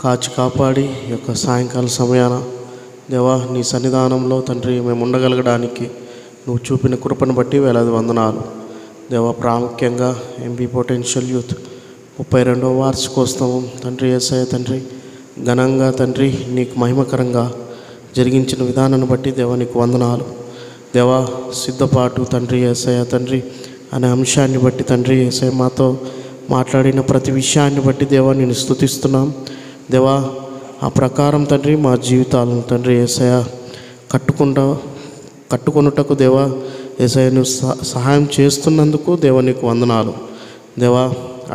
కాచి కాపాడి ఈ యొక్క సాయంకాల సమయాన దేవా నీ సన్నిధానంలో తండ్రి మేము ఉండగలగడానికి నువ్వు చూపిన కృపను బట్టి వేలాది వందనాలు. దేవా ప్రాముఖ్యంగా ఎంపీ పొటెన్షియల్ యూత్ 32వ వార్షికోత్సవం తండ్రి యేసయ్య తండ్రి ఘనంగా తండ్రి నీకు మహిమకరంగా జరిగించిన విధానాన్ని బట్టి దేవా నీకు వందనాలు. దేవా సిద్ధపాటు తండ్రి యేసయ్య తండ్రి అనే అంశాన్ని బట్టి తండ్రి యేసయ్య మాతో మాట్లాడిన ప్రతి విషయాన్ని బట్టి దేవా నేను స్తుతిస్తున్నాం. దేవా ఆ ప్రకారం తండ్రి మా జీవితాలను తండ్రి యేసయ్య కట్టుకొనుటకు దేవా యేసయ్య నువ్వు సహాయం చేస్తున్నందుకు దేవా నీకు వందనాలు. దేవా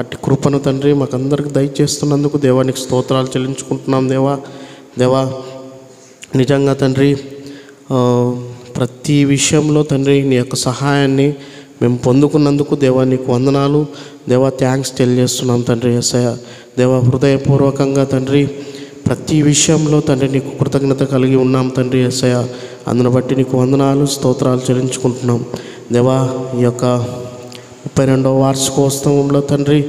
అట్టి కృపను తండ్రి మాకందరికి దయచేస్తున్నందుకు దేవా నీకు స్తోత్రాలు చెల్లించుకుంటున్నాం. దేవా నిజంగా తండ్రి ప్రతి విషయంలో తండ్రి నీ యొక్క సహాయాన్ని మేము పొందుకున్నందుకు దేవా నీకు వందనాలు. దేవా థ్యాంక్స్ తెలియజేస్తున్నాం తండ్రి యేసయ్య. దేవా హృదయపూర్వకంగా తండ్రి ప్రతి విషయంలో తండ్రి నీకు కృతజ్ఞత కలిగి ఉన్నాం తండ్రి యేసయ్య. అందును బట్టి నీకు వందనాలు స్తోత్రాలు చెల్లించుకుంటున్నాం. దేవా ఈ యొక్క 32వ వార్షికోత్సవంలో తండ్రి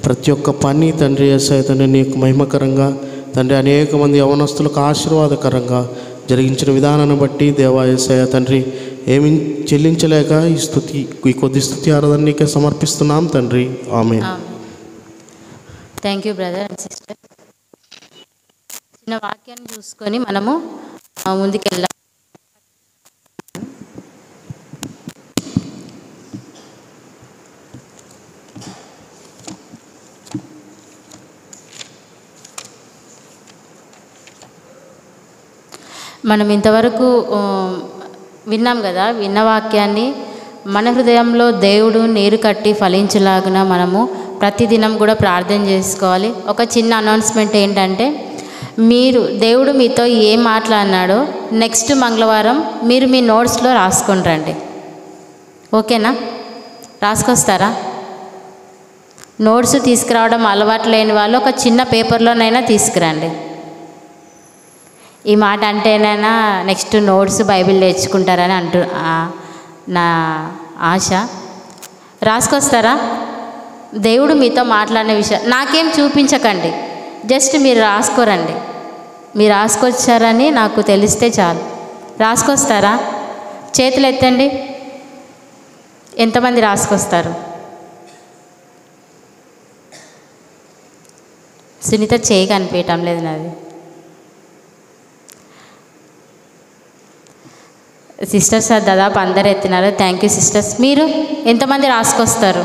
ప్రతి ఒక్క పని తండ్రి యేసయ్య తండ్రి నీకు మహిమకరంగా తండ్రి అనేక మంది యవనస్తులకు ఆశీర్వాదకరంగా జరిగించిన విధానాన్ని బట్టి దేవా యేసయ్య తండ్రి ఏమి చెల్లించలేక ఈ కొద్ది స్తుతి ఆరాధన నీకే సమర్పిస్తున్నాం తండ్రి. ఆమేన్. Thank you brother and sister. చిన్న వాక్యాన్ని చూసుకొని మనము ముందుకెళ్దాం. మనం ఇంతవరకు విన్నాం కదా, విన్న వాక్యాన్ని మన హృదయంలో దేవుడు నీరు కట్టి ఫలించలాగున మనము ప్రతిదినం కూడా ప్రార్థన చేసుకోవాలి. ఒక చిన్న అనౌన్స్మెంట్ ఏంటంటే, దేవుడు మీతో ఏం మాట్లాడినాడో నెక్స్ట్ మంగళవారం మీరు మీ నోట్స్లో రాసుకొని రండి. ఓకేనా? రాసుకొస్తారా? నోట్స్ తీసుకురావడం అలవాటు లేని వాళ్ళు ఒక చిన్న పేపర్లోనైనా తీసుకురండి. ఈ మాట అంటేనైనా నెక్స్ట్ నోట్స్ బైబిల్ నేర్చుకుంటారని నా ఆశ. రాసుకొస్తారా? దేవుడు మీతో మాట్లాడిన విషయం నాకేం చూపించకండి, జస్ట్ మీరు రాసుకోరండి. మీరు రాసుకొచ్చారని నాకు తెలిస్తే చాలు. రాసుకొస్తారా? చేతులు ఎత్తండి. ఎంతమంది రాసుకొస్తారు? సునీత చేయి కనిపించటం లేదు నాది. సిస్టర్స్ దాదాపు అందరు ఎత్తినారు. Thank you sisters. మీరు ఎంతమంది రాసుకొస్తారు?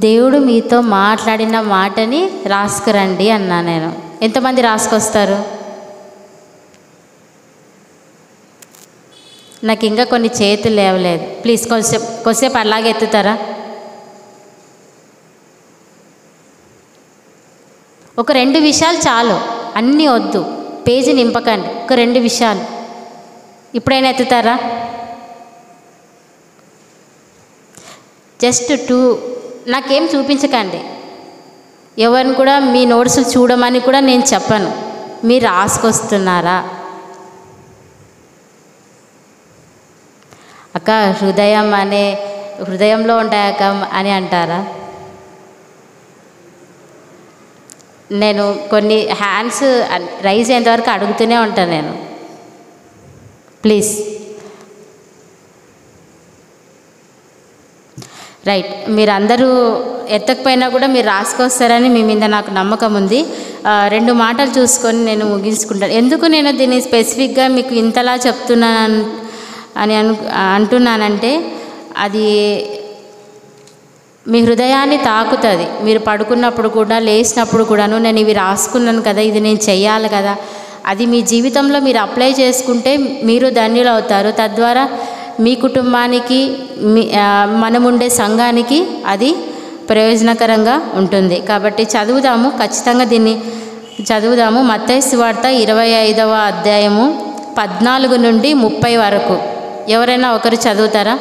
దేవుడు మీతో మాట్లాడిన మాటని రాసుకురండి అన్నా నేను. ఎంతమంది రాసుకొస్తారు? నాకు ఇంకా కొన్ని చేతులు లేవలేదు. ప్లీజ్ కొద్దిసేపు అలాగే ఎత్తుతారా? ఒక 2 విషయాలు చాలు, అన్నీ వద్దు, పేజీ నింపకండి. ఒక 2 విషయాలు ఇప్పుడైనా ఎత్తుతారా? జస్ట్ 2. నాకేం చూపించకండి. ఎవరిని కూడా మీ నోట్స్ చూడమని కూడా నేను చెప్పను. మీరు రాసుకొస్తున్నారా? అక్క హృదయంలో ఉంటాయక్క అని అంటారా? నేను కొన్ని హ్యాండ్స్ రైజ్ అయ్యేంతవరకు అడుగుతూనే ఉంటాను నేను. ప్లీజ్. రైట్, మీరందరూ ఎత్తకపోయినా కూడా మీరు రాసుకొస్తారని మీ మీద నాకు నమ్మకం ఉంది. 2 మాటలు చూసుకొని నేను ముగించుకుంటాను. ఎందుకు నేను దీన్ని స్పెసిఫిక్గా మీకు ఇంతలా చెప్తున్నాను అని అంటున్నానంటే, అది మీ హృదయాన్ని తాకుతుంది. మీరు పడుకున్నప్పుడు కూడా, లేచినప్పుడు కూడాను నేను ఇవి రాసుకున్నాను కదా, ఇది నేను చెయ్యాలి కదా, అది మీ జీవితంలో మీరు అప్లై చేసుకుంటే మీరు ధన్యులు అవుతారు. తద్వారా మీ కుటుంబానికి, మనముండే సంఘానికి అది ప్రయోజనకరంగా ఉంటుంది. కాబట్టి చదువుదాము, ఖచ్చితంగా దీన్ని చదువుదాము. మత్తయి సువార్త 25వ అధ్యాయము 14 నుండి 30 వరకు. ఎవరైనా ఒకరు చదువుతారా?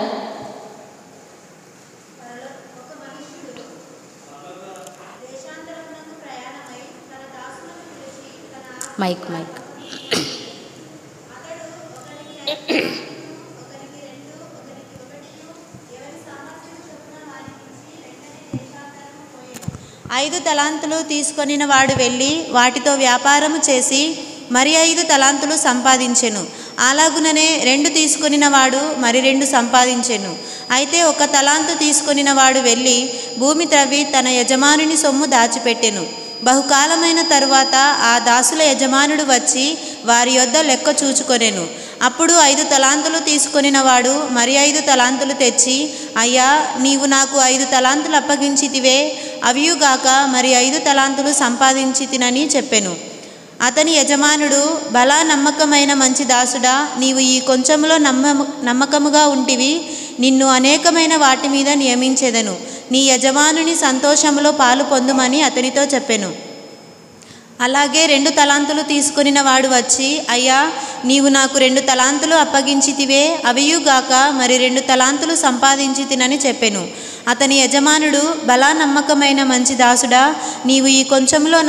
మైక్. ఐదు తలాంతులు తీసుకొనిన వాడు వెళ్ళి వాటితో వ్యాపారము చేసి మరి 5 తలాంతులు సంపాదించెను. అలాగుననే 2 తీసుకొనిన వాడు మరి 2 సంపాదించెను. అయితే 1 తలాంతు తీసుకొనిన వాడు వెళ్ళి భూమి త్రవ్వి తన యజమానుని సొమ్ము దాచిపెట్టెను. బహుకాలమైన తరువాత ఆ దాసుల యజమానుడు వచ్చి వారి యొద్ద లెక్క చూచుకొనెను. అప్పుడు 5 తలాంతులు తీసుకొనిన వాడు మరి 5 తలాంతులు తెచ్చి, అయ్యా, నీవు నాకు 5 తలాంతులు అప్పగించితివే, అవియుగాక మరి 5 తలాంతులు సంపాదించితినని చెప్పెను. అతని యజమానుడు, బలా నమ్మకమైన మంచి దాసుడా, నీవు ఈ కొంచెంలో నమ్మకముగా ఉంటివి, నిన్ను అనేకమైన వాటి మీద నియమించెదను, నీ యజమానుని సంతోషములో పాలు పొందుమని అతనితో చెప్పెను. అలాగే 2 తలాంతులు తీసుకొనిన వాడు వచ్చి, అయ్యా, నీవు నాకు 2 తలాంతులు అప్పగించితివే, అవియుగాక మరి 2 తలాంతులు సంపాదించితినని చెప్పెను. అతని యజమానుడు, బలా నమ్మకమైన మంచి దాసుడా, నీవు ఈ కొంచెంలో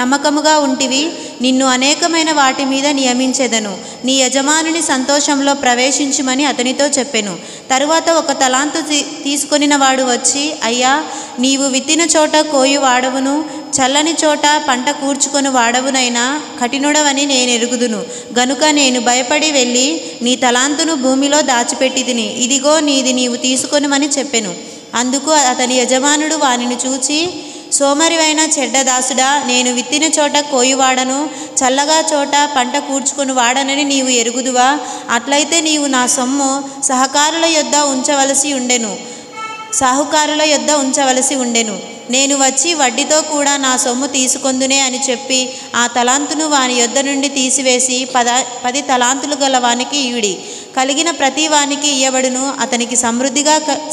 నమ్మకముగా ఉంటివి, నిన్ను అనేకమైన వాటి మీద నియమించెదను, నీ యజమానుని సంతోషంలో ప్రవేశించుమని అతనితో చెప్పెను. తరువాత 1 తలాంతు తీసుకొనిన వాడు వచ్చి, అయ్యా, నీవు విత్తిన చోట కోయు వాడవును, చల్లని చోట పంట కూర్చుకొని వాడవునైనా కఠినుడవని నేను ఎరుగుదును. గనుక నేను భయపడి వెళ్ళి నీ తలాంతును భూమిలో దాచిపెట్టి తిని, ఇదిగో నీది, నీవు తీసుకొనుమని చెప్పెను. అందుకు అతని యజమానుడు వానిని చూచి, సోమరివైన చెడ్డ దాసుడా, నేను విత్తిన చోట కోయువాడను, చల్లగా చోట పంట కూర్చుకొని వాడనని నీవు ఎరుగుదువా? అట్లయితే నీవు నా సొమ్ము సాహుకారుల యొద్ద ఉంచవలసి ఉండెను. నేను వచ్చి వడ్డీతో కూడా నా సొమ్ము తీసుకొందునే అని చెప్పి ఆ తలాంతును వాని యొద్ద నుండి తీసివేసి 10 తలాంతులు గల వానికి ఈయుడి. కలిగిన ప్రతి వానికి ఇయ్యబడును, అతనికి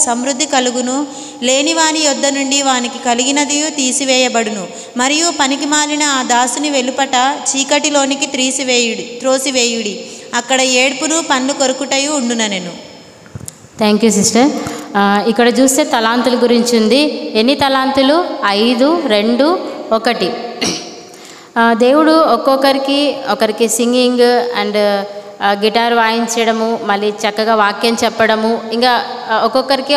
సమృద్ధి కలుగును. లేని వాని యొద్ద నుండి వానికి కలిగినది తీసివేయబడును. మరియు పనికిమాలిన ఆ దాసుని వెలుపట చీకటిలోనికి త్రోసివేయుడి. అక్కడ ఏడ్పును పండ్లు కొరుకుటయు ఉండుననెను. Thank you sister. ఇక్కడ చూస్తే తలాంతుల గురించి ఉంది. ఎన్ని తలాంతులు? 5, 2, 1. దేవుడు ఒకరికి సింగింగ్ అండ్ గిటార్ వాయించడము, మళ్ళీ చక్కగా వాక్యం చెప్పడము, ఇంకా ఒక్కొక్కరికి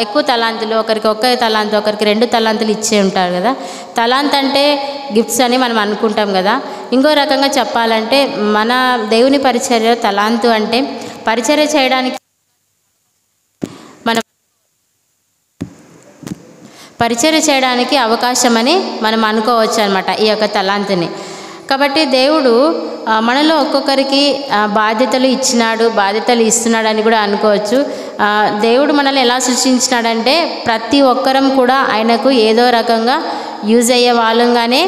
ఎక్కువ తలాంతులు, ఒకరికి 1 తలాంతు, ఒకరికి 2 తలాంతులు ఇచ్చే ఉంటారు కదా. తలాంత్ అంటే గిఫ్ట్స్ అని మనం అనుకుంటాం కదా. ఇంకో రకంగా చెప్పాలంటే మన దేవుని పరిచర్య తలాంతు అంటే పరిచర్య చేయడానికి, పరిచర్య చేయడానికి అవకాశం అని మనం అనుకోవచ్చు అనమాట ఈ యొక్క తలాంతుని. కాబట్టి దేవుడు మనలో ఒక్కొక్కరికి బాధ్యతలు ఇస్తున్నాడు అని కూడా అనుకోవచ్చు. దేవుడు మనల్ని ఎలా సృష్టించినాడంటే ప్రతి ఒక్కరం కూడా ఆయనకు ఏదో రకంగా యూజ్ అయ్యే వాళ్ళంగానే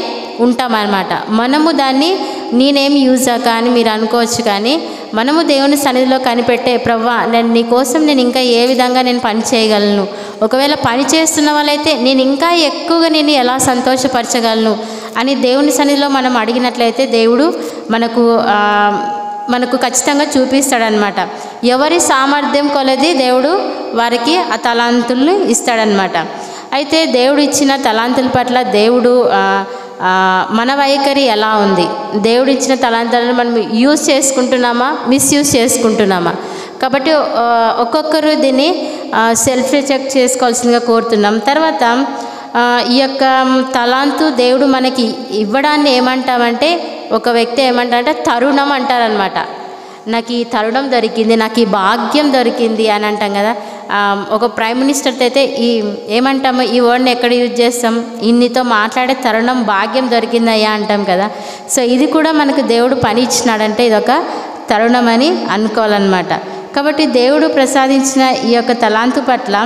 ఉంటామన్నమాట. మనము దాన్ని నేనేం యూజ్ అవ్వక అని మీరు అనుకోవచ్చు, కానీ మనము దేవుని సన్నిధిలో కనిపెట్టే, ప్రవ్వా నీ కోసం నేను ఇంకా ఏ విధంగా నేను పని చేయగలను, ఒకవేళ పని చేస్తున్న వాళ్ళైతే నేను ఇంకా ఎక్కువగా నేను ఎలా సంతోషపరచగలను అని దేవుని సన్నిధిలో మనం అడిగినట్లయితే దేవుడు మనకు ఖచ్చితంగా చూపిస్తాడనమాట. ఎవరి సామర్థ్యం కొలది దేవుడు వారికి ఆ తలాంతుల్ని ఇస్తాడనమాట. అయితే దేవుడు ఇచ్చిన తలాంతుల పట్ల దేవుడు మన వైఖరి ఎలా ఉంది? దేవుడు ఇచ్చిన తలాంతులను మనం యూజ్ చేసుకుంటున్నామా, మిస్యూజ్ చేసుకుంటున్నామా? కాబట్టి ఒక్కొక్కరు దీన్ని సెల్ఫ్ చెక్ చేసుకోవాల్సిందిగా కోరుతున్నాం. తర్వాత ఈ యొక్క తలాంతు దేవుడు మనకి ఇవ్వడాన్ని ఏమంటామంటే, ఒక వ్యక్తి ఏమంటారంటే తరుణం అంటారనమాట. నాకు ఈ తరుణం దొరికింది, నాకు ఈ భాగ్యం దొరికింది అని అంటాం కదా. ఒక ప్రైమ్ మినిస్టర్తో అయితే ఏమంటాము, ఈ వర్డ్ని ఎక్కడ యూజ్ చేస్తాం, ఇన్నితో మాట్లాడే తరుణం భాగ్యం దొరికిందయ్యా అంటాం కదా. సో ఇది కూడా మనకు దేవుడు పని ఇచ్చినాడంటే ఇదొక తరుణం అని అనుకోవాలన్నమాట. కాబట్టి దేవుడు ప్రసాదించిన ఈ యొక్క తలాంతు పట్ల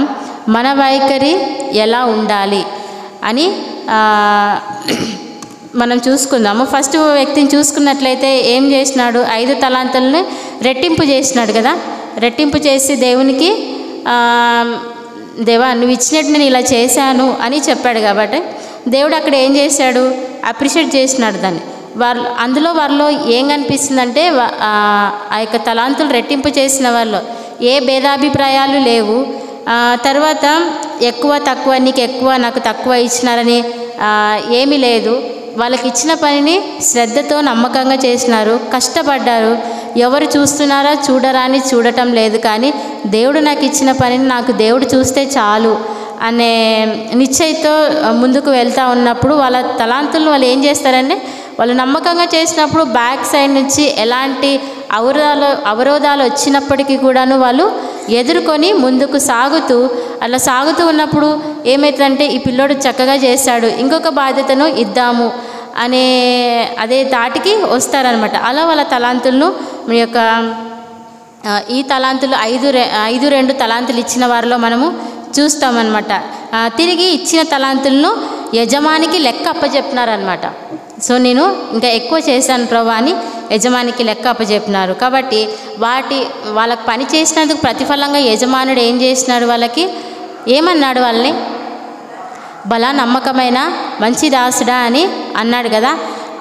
మన వైఖరి ఎలా ఉండాలి అని మనం చూసుకుందాము. ఫస్ట్ వ్యక్తిని చూసుకున్నట్లయితే ఏం చేసినాడు, 5 తలాంతులను రెట్టింపు చేసినాడు కదా. రెట్టింపు చేసి దేవునికి దేవా నువ్వు ఇచ్చినట్టు నేను ఇలా చేశాను అని చెప్పాడు. కాబట్టి దేవుడు అక్కడ ఏం చేశాడు, అప్రిషియేట్ చేసినాడు దాన్ని. వారిలో ఏం కనిపిస్తుందంటే ఆ యొక్క తలాంతులు రెట్టింపు చేసిన వాళ్ళు ఏ భేదాభిప్రాయాలు లేవు. తర్వాత ఎక్కువ తక్కువ, నీకు ఎక్కువ నాకు తక్కువ ఇచ్చినారని ఏమీ లేదు. వాళ్ళకి ఇచ్చిన పనిని శ్రద్ధతో నమ్మకంగా చేసినారు, కష్టపడ్డారు. ఎవరు చూస్తున్నారా చూడరా అని చూడటం లేదు, కానీ దేవుడు నాకు ఇచ్చిన పనిని నాకు దేవుడు చూస్తే చాలు అనే నిశ్చయంతో ముందుకు వెళ్తూ ఉన్నప్పుడు వాళ్ళ తలాంతులను వాళ్ళు ఏం చేస్తారంటే, వాళ్ళు నమ్మకంగా చేసినప్పుడు బ్యాక్ సైడ్ నుంచి ఎలాంటి అవరోధాలు వచ్చినప్పటికీ కూడాను వాళ్ళు ఎదుర్కొని ముందుకు సాగుతూ అలా సాగుతూ ఉన్నప్పుడు ఏమవుతుందంటే, ఈ పిల్లోడు చక్కగా చేశాడు, ఇంకొక బాధ్యతను ఇద్దాము అనే అదే తాటికి వస్తారనమాట. అలా వాళ్ళ తలాంతులను మీ యొక్క ఈ తలాంతులు 5 తలాంతులు ఇచ్చిన వారిలో మనము చూస్తామన్నమాట. తిరిగి ఇచ్చిన తలాంతులను యజమానికి లెక్క అప్పచెప్పినారనమాట. సో నేను ఇంకా ఎక్కువ చేశాను ప్రభా అని యజమానికి లెక్క అప్పచెప్పినారు. కాబట్టి వాళ్ళకి పని చేసినందుకు ప్రతిఫలంగా యజమానుడు ఏం చేసినాడు, వాళ్ళకి ఏమన్నాడు, వాళ్ళని బలా నమ్మకమైన మంచి దాసుడా అని అన్నాడు కదా.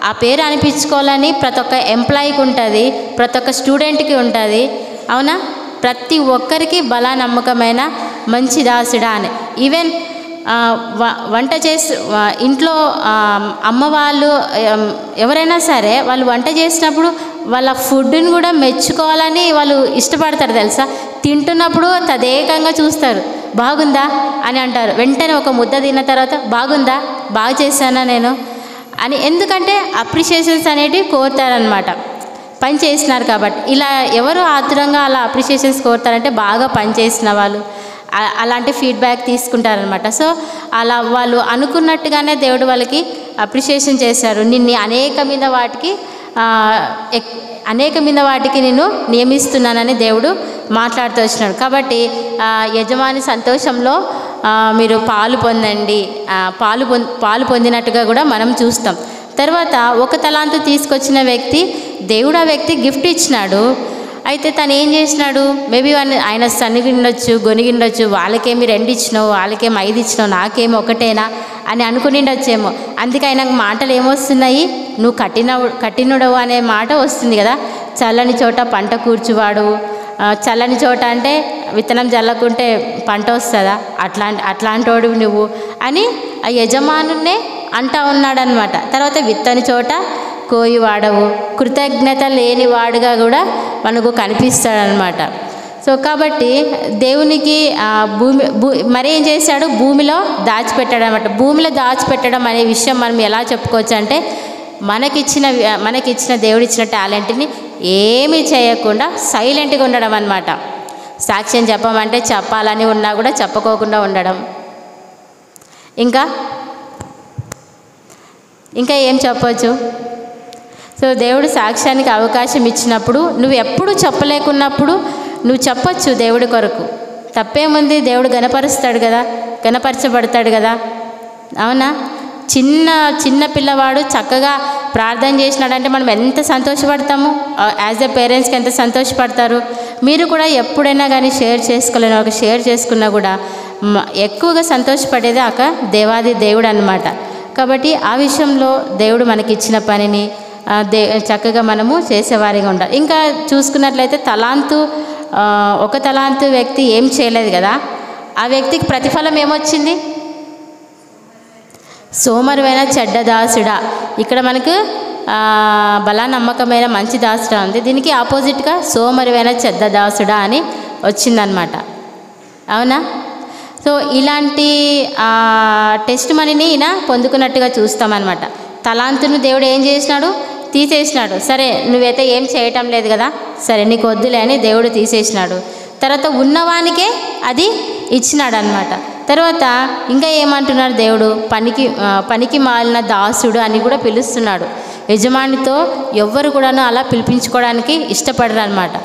ఆ పేరు అనిపించుకోవాలని ప్రతి ఒక్క ఎంప్లాయీకి ఉంటుంది, ప్రతి ఒక్క స్టూడెంట్కి ఉంటుంది, అవునా? ప్రతి ఒక్కరికి బలా నమ్మకమైన మంచి దాసుడా అని. ఈవెన్ వంట చేసి ఇంట్లో అమ్మ వాళ్ళు ఎవరైనా సరే వాళ్ళు వంట చేసినప్పుడు వాళ్ళ ఫుడ్ని కూడా మెచ్చుకోవాలని వాళ్ళు ఇష్టపడతారు తెలుసా. తింటున్నప్పుడు తదేకంగా చూస్తారు, బాగుందా అని అంటారు. వెంటనే ఒక ముద్ద తిన్న తర్వాత బాగుందా, బాగా చేశానా నేను అని, ఎందుకంటే అప్రిషియేషన్స్ అనేటివి కోరుతారనమాట పని చేసినారు కాబట్టి. ఇలా ఎవరు ఆతురంగా అలా అప్రిషియేషన్స్ కోరుతారంటే బాగా పని చేసిన వాళ్ళు అలాంటి ఫీడ్బ్యాక్ తీసుకుంటారనమాట. సో అలా వాళ్ళు అనుకున్నట్టుగానే దేవుడు వాళ్ళకి అప్రిషియేషన్ చేశారు. నిన్ను అనేకమైన వాటికి నేను నియమిస్తున్నానని దేవుడు మాట్లాడుతూ వచ్చినాడు. కాబట్టి యజమాని సంతోషంలో మీరు పాలు పొందండి, పాలు పొందినట్టుగా కూడా మనం చూస్తాం. తర్వాత 1 తలాంతు తీసుకొచ్చిన వ్యక్తి, దేవుడు ఆ వ్యక్తి గిఫ్ట్ ఇచ్చినాడు. అయితే తను ఏం చేసినాడు, మేబీ ఆయన సన్నిగిండొచ్చు, గొనిగిండొచ్చు, వాళ్ళకేమి 2 ఇచ్చినావు, వాళ్ళకేమి 5 ఇచ్చినావు, నాకేమి ఒకటేనా అని అనుకునిండొచ్చేమో. అందుకే ఆయనకు మాటలు ఏమొస్తున్నాయి, నువ్వు కఠినుడవు అనే మాట వస్తుంది కదా. చల్లని చోట పంట కూర్చువాడు, చల్లని చోట అంటే విత్తనం జల్లకుంటే పంట వస్తుందా, అట్లాంటోడు నువ్వు అని ఆ యజమానున్నే అంటా ఉన్నాడనమాట. తర్వాత విత్తని చోట కోయి వాడవు, కృతజ్ఞత లేని వాడుగా కూడా మనకు కనిపిస్తాడనమాట. సో కాబట్టి దేవునికి మరి ఏం చేశాడు, భూమిలో దాచిపెట్టాడు అనమాట. భూమిలో దాచిపెట్టడం అనే విషయం మనం ఎలా చెప్పుకోవచ్చు అంటే, మనకిచ్చిన దేవుడిచ్చిన టాలెంట్ని ఏమీ చేయకుండా సైలెంట్గా ఉండడం అనమాట. సాక్ష్యం చెప్పమంటే చెప్పాలని ఉన్నా కూడా చెప్పుకోకుండా ఉండడం. ఇంకా ఏం చెప్పవచ్చు. సో దేవుడు సాక్ష్యానికి అవకాశం ఇచ్చినప్పుడు, నువ్వు ఎప్పుడు చెప్పలేకున్నప్పుడు నువ్వు చెప్పచ్చు దేవుడి కొరకు. తప్పేముంది, దేవుడు గణపరచబడతాడు కదా, అవునా? చిన్న పిల్లవాడు చక్కగా ప్రార్థన చేసినాడంటే మనం ఎంత సంతోషపడతాము, యాజ్ ఎ పేరెంట్స్కి ఎంత సంతోషపడతారు. మీరు కూడా ఎప్పుడైనా కానీ షేర్ చేసుకున్నా కూడా ఎక్కువగా సంతోషపడేది దేవాది దేవుడు అన్నమాట. కాబట్టి ఆ విషయంలో దేవుడు మనకి ఇచ్చిన పనిని చక్కగా మనము చేసేవారిగా ఉండాలి. ఇంకా చూసుకున్నట్లయితే 1 తలాంతు వ్యక్తి ఏం చేయలేదు కదా, ఆ వ్యక్తికి ప్రతిఫలం ఏమొచ్చింది, సోమరువైన చెడ్డ దాసుడా. ఇక్కడ మనకు బలా నమ్మకమైన మంచి దాసుడా ఉంది, దీనికి ఆపోజిట్గా సోమరువైన చెడ్డ దాసుడా అని వచ్చిందనమాట, అవునా? సో ఇలాంటి టెస్ట్ మనీని ఈయన పొందుకున్నట్టుగా చూస్తామన్నమాట. తలాంతును దేవుడు ఏం చేసినాడు? తీసేసినాడు. సరే నువ్వైతే ఏం చేయటం లేదు కదా, సరే నీకు వద్దులే అని దేవుడు తీసేసినాడు. తర్వాత ఉన్నవానికే అది ఇచ్చినాడు అనమాట. తర్వాత ఇంకా ఏమంటున్నాడు దేవుడు? పనికి మాలిన దాసుడు అని కూడా పిలుస్తున్నాడు. యజమానితో ఎవ్వరు కూడాను అలా పిలిపించుకోవడానికి ఇష్టపడరు అనమాట.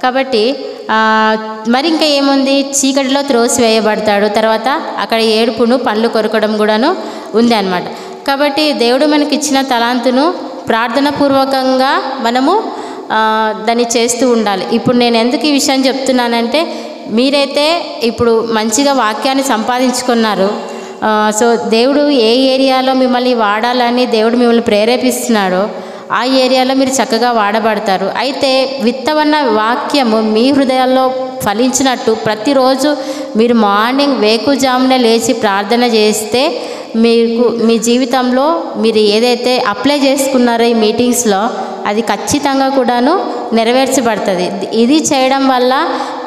కాబట్టి మరి ఇంకా ఏముంది? చీకటిలో త్రోసివేయబడతాడు. తర్వాత అక్కడ ఏడుపును పండ్లు కొరకడం కూడాను ఉంది అనమాట. కాబట్టి దేవుడు మనకి ఇచ్చిన తలాంతును ప్రార్థనాపూర్వకంగా మనము దాన్ని చేస్తూ ఉండాలి. ఇప్పుడు నేను ఎందుకు ఈ విషయం చెప్తున్నానంటే, మీరైతే ఇప్పుడు మంచిగా వాక్యాన్ని సంపాదించుకున్నారు. సో దేవుడు ఏ ఏరియాలో మిమ్మల్ని వాడాలని దేవుడు మిమ్మల్ని ప్రేరేపిస్తున్నాడో ఆ ఏరియాలో మీరు చక్కగా వాడబడతారు. అయితే విత్తవన్న వాక్యము మీ హృదయాల్లో ఫలించినట్టు ప్రతిరోజు మీరు మార్నింగ్ వేకుజామునే లేచి ప్రార్థన చేస్తే మీకు మీ జీవితంలో మీరు ఏదైతే అప్లై చేసుకున్నారో ఈ మీటింగ్స్లో అది ఖచ్చితంగా కూడాను నెరవేర్చబడుతుంది. ఇది చేయడం వల్ల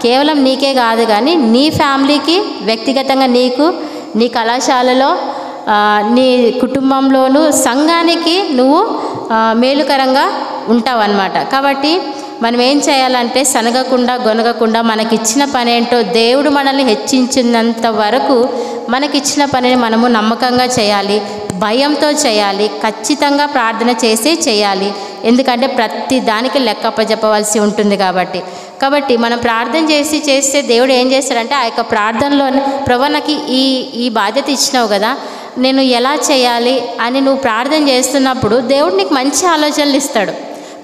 కేవలం నీకే కాదు కానీ నీ ఫ్యామిలీకి, వ్యక్తిగతంగా నీకు, నీ కళాశాలలో, నీ కుటుంబంలోనూ, సంఘానికి నువ్వు మేలుకరంగా ఉంటావు అన్నమాట. కాబట్టి మనం ఏం చేయాలంటే సనగకుండా గొనగకుండా మనకిచ్చిన పని ఏంటో, దేవుడు మనల్ని హెచ్చించినంత వరకు మనకిచ్చిన పనిని మనము నమ్మకంగా చేయాలి, భయంతో చేయాలి, ఖచ్చితంగా ప్రార్థన చేసి చేయాలి. ఎందుకంటే ప్రతి దానికి లెక్కప్పజెప్పవలసి ఉంటుంది కాబట్టి మనం ప్రార్థన చేస్తే దేవుడు ఏం చేస్తాడంటే ఆ యొక్క ప్రార్థనలో, ప్రభు నాకు ఈ బాధ్యత ఇచ్చినావు కదా, నేను ఎలా చేయాలి అని నువ్వు ప్రార్థన చేస్తున్నప్పుడు దేవుడు నీకు మంచి ఆలోచనలు ఇస్తాడు.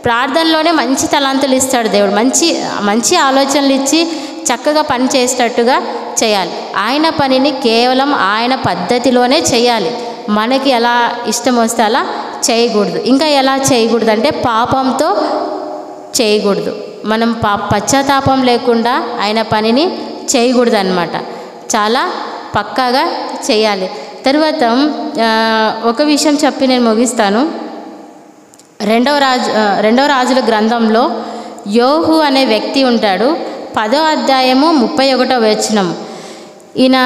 ప్రార్థనలోనే మంచి తలాంతులు ఇస్తాడు దేవుడు. మంచి ఆలోచనలు ఇచ్చి చక్కగా పని చేసేటట్టుగా చేయాలి. ఆయన పనిని కేవలం ఆయన పద్ధతిలోనే చేయాలి. మనకి ఎలా ఇష్టం వస్తే అలా చేయకూడదు. ఇంకా ఎలా చేయకూడదు అంటే పాపంతో చేయకూడదు. మనం పశ్చాత్తాపం లేకుండా ఆయన పనిని చేయకూడదు అన్నమాట. చాలా పక్కాగా చేయాలి. తర్వాత ఒక విషయం చెప్పి నేను ముగిస్తాను. రెండవ రాజుల గ్రంథంలో యోహు అనే వ్యక్తి ఉంటాడు. 10వ అధ్యాయము 31వ వచనం. ఈయన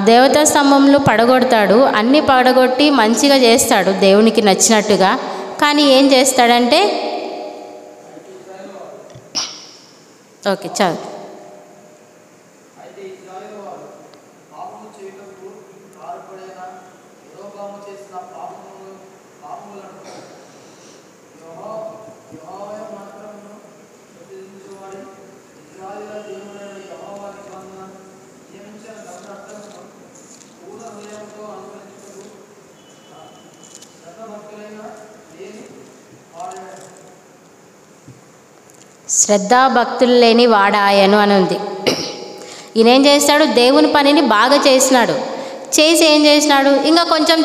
దేవతా స్తంభంలో పడగొడతాడు, అన్నీ పడగొట్టి మంచిగా చేస్తాడు దేవునికి నచ్చినట్టుగా. కానీ ఏం చేస్తాడంటే, ఓకే చాలు. శ్రద్ధాభక్తులు లేని వాడాయను అని ఉంది. ఈయన ఏం చేస్తాడు? దేవుని పనిని బాగా చేసినాడు. చేసి ఏం చేసినాడు? ఇంకా కొంచెం